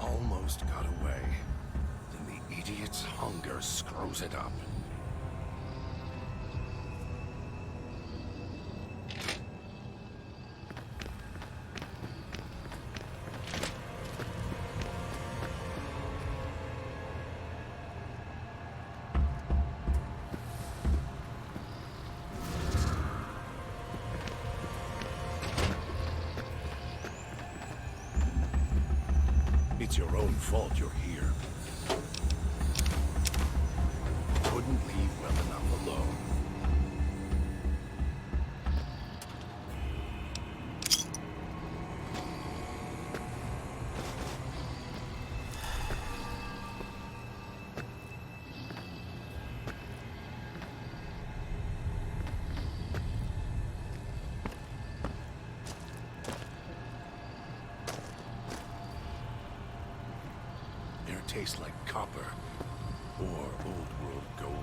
Almost got away. Then the idiot's hunger screws it up. It's your own fault you're here. Couldn't leave well enough alone. Tastes like copper or old world gold.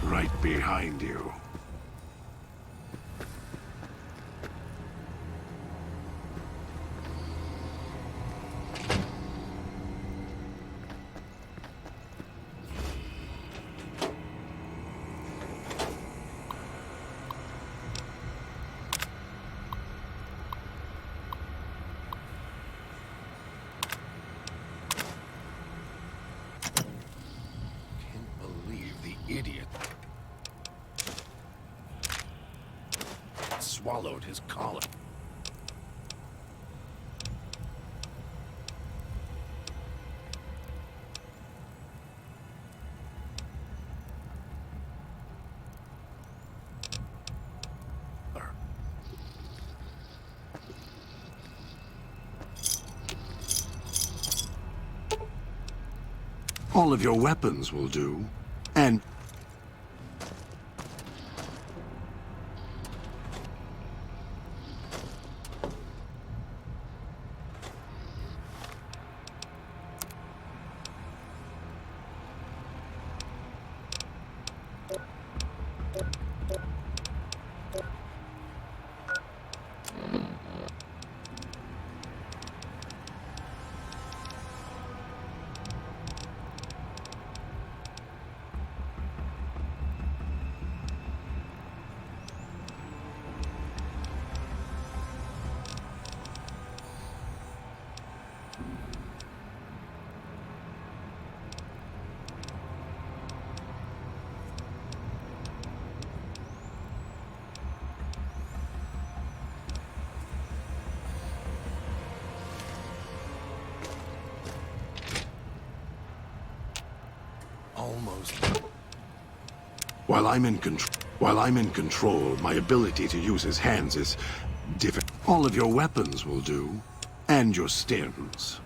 Right behind you. swallowed his collar. All of your weapons will do. And Almost. while I'm in control, my ability to use his hands is different. All of your weapons will do. And your stems.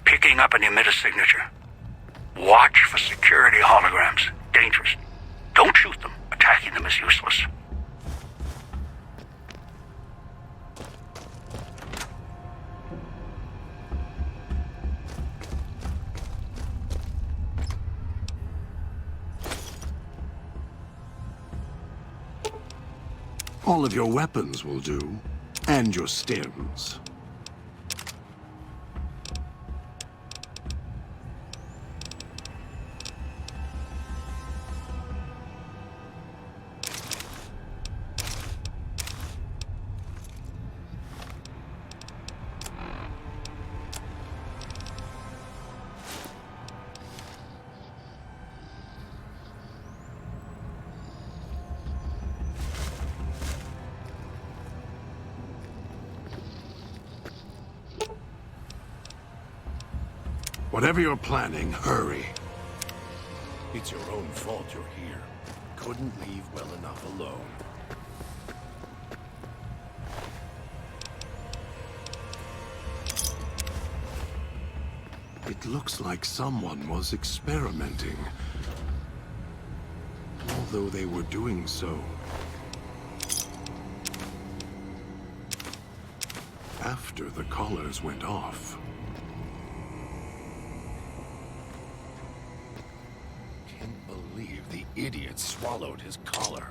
Picking up an emitter signature. Watch for security holograms. Dangerous. Don't shoot them. Attacking them is useless. All of your weapons will do. And your stems. Whatever you're planning, hurry. It's your own fault you're here. Couldn't leave well enough alone. It looks like someone was experimenting. Although they were doing so after the collars went off. Can't believe the idiot swallowed his collar.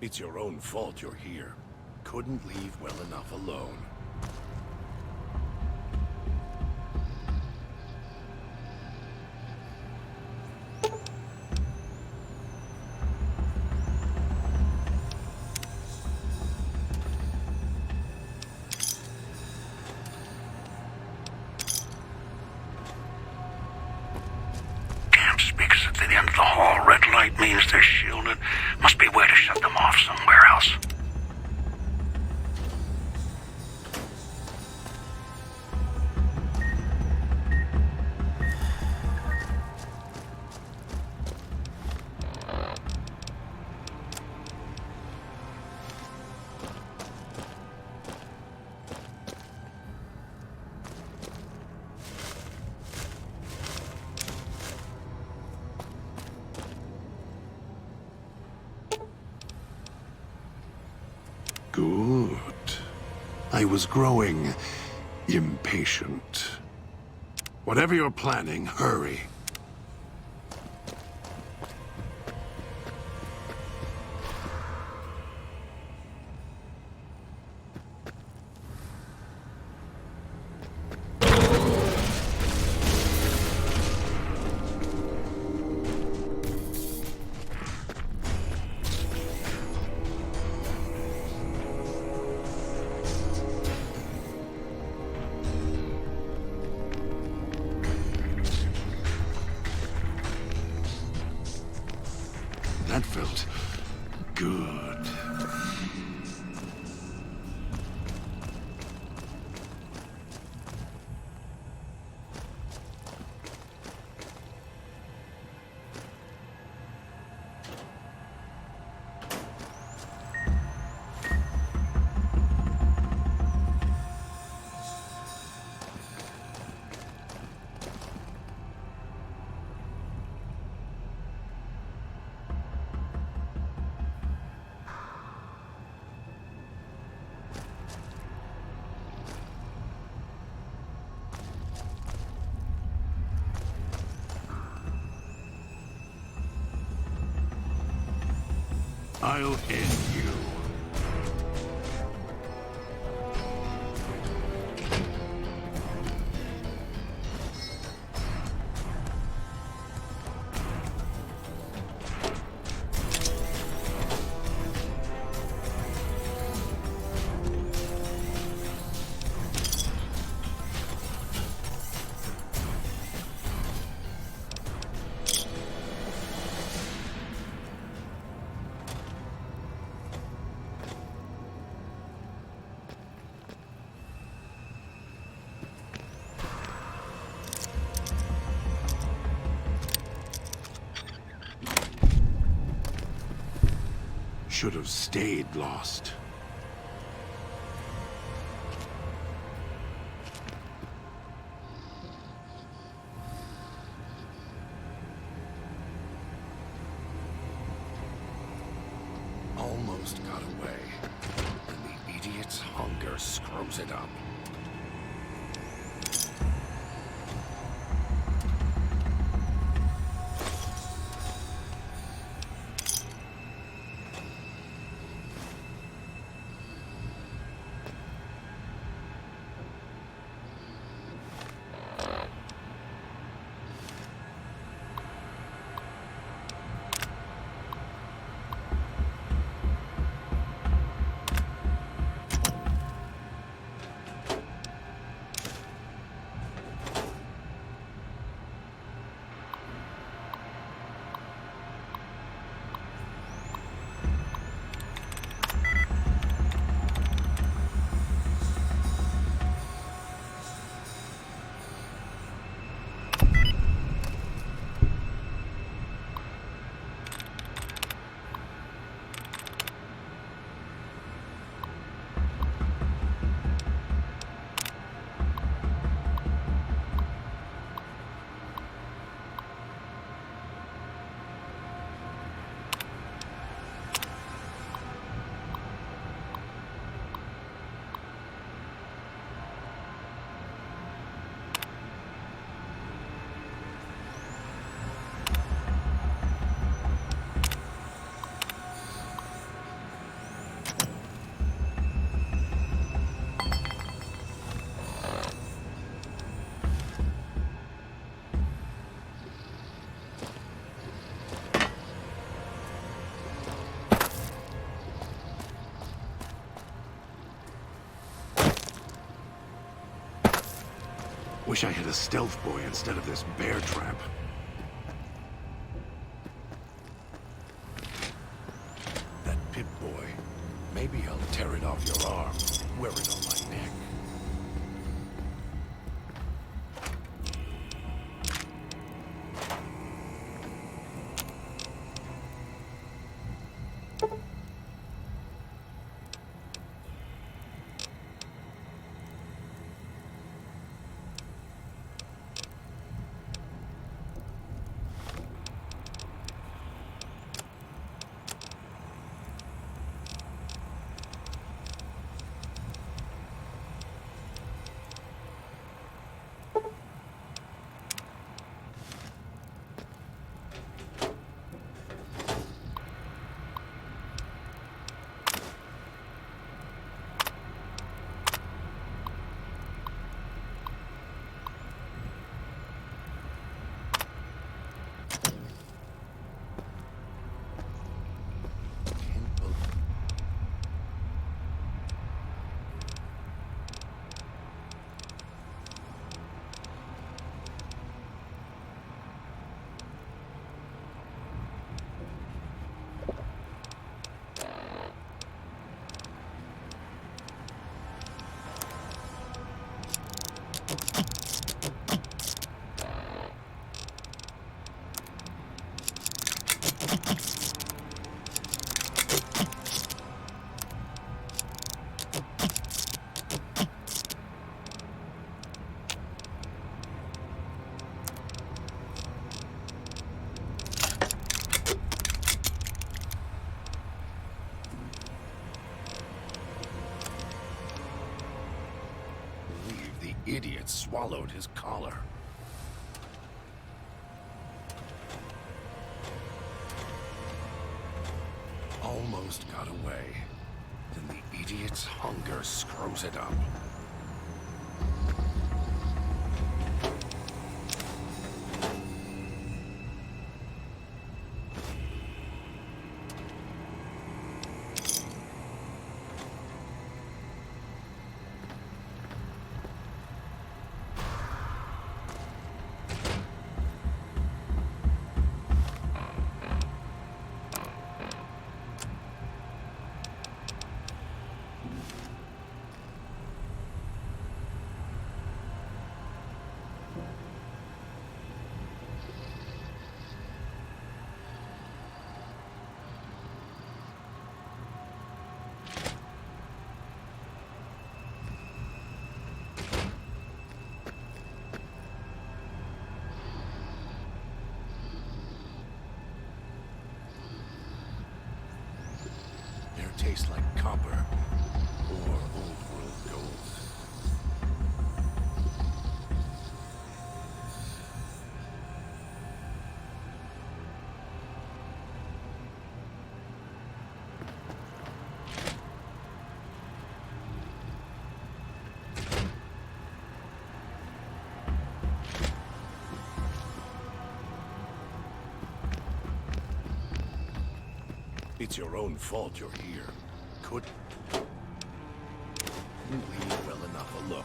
It's your own fault you're here. Couldn't leave well enough alone. Damn speakers at the end of the hall. Red light means they're shielded. Must be a way to shut them off somewhere else. I was growing impatient. Whatever you're planning, hurry. That felt good. I'll end you. Should have stayed lost. Almost got away. And the idiot's hunger screws it up. Wish I had a stealth boy instead of this bear trap. That Pip-Boy. Maybe I'll tear it off your arm, wear it on my neck. idiot swallowed his collar. Almost got away. Then the idiot's hunger screws it up. Tastes like copper or old world gold. It's your own fault you're here. Couldn't leave well enough alone.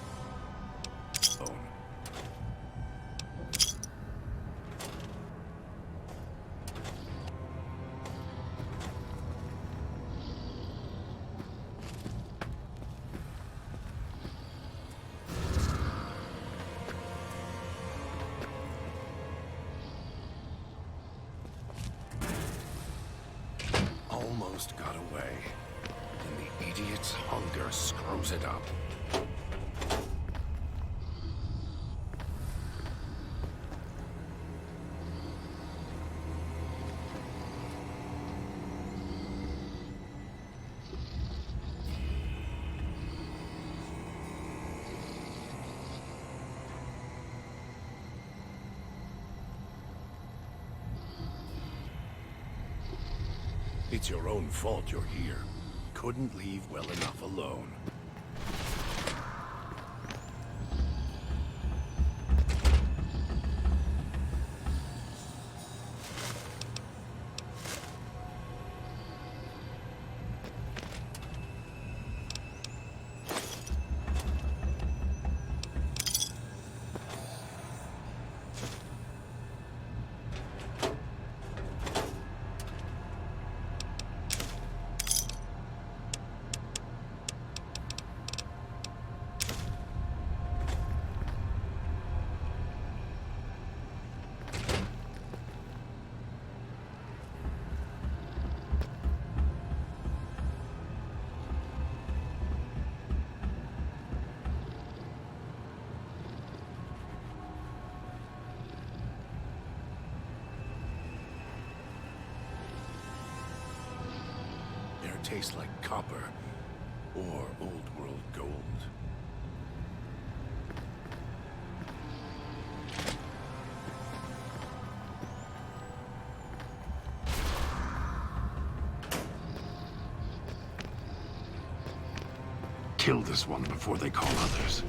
Almost got away. Then the idiot's hunger screws it up. It's your own fault you're here. Couldn't leave well enough alone. Tastes like copper or old world gold. Kill this one before they call others.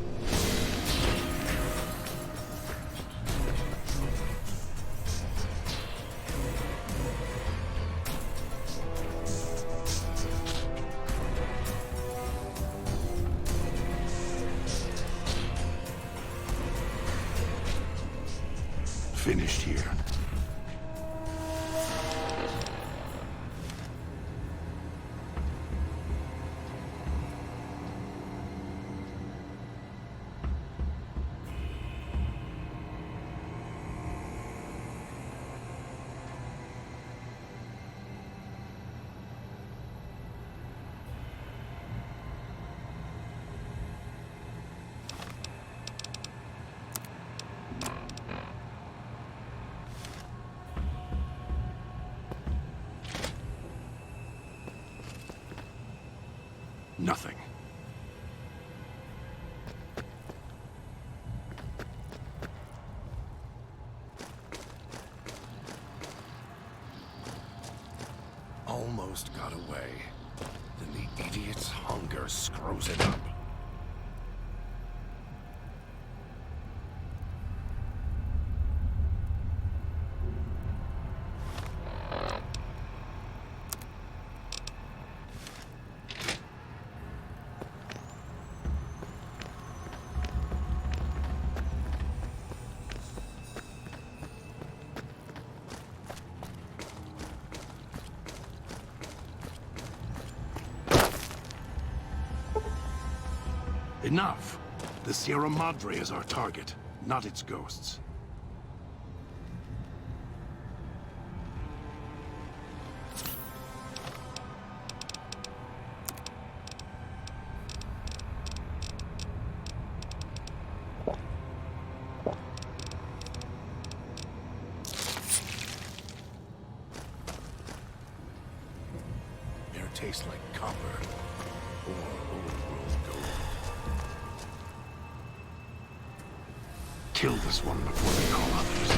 Finished here. away, then the idiot's hunger screws it up. Enough! The Sierra Madre is our target, not its ghosts. Air tastes like copper or old world gold. Kill this one before they call others.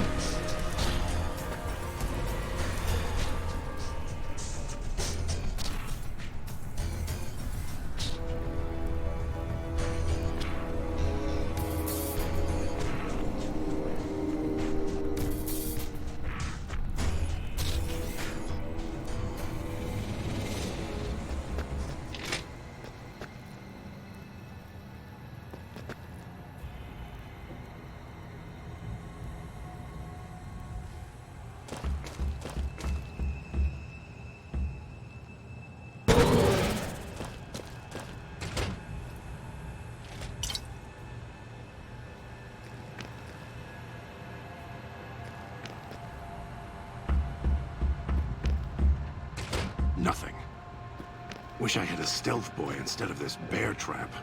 Nothing. Wish I had a stealth boy instead of this bear trap.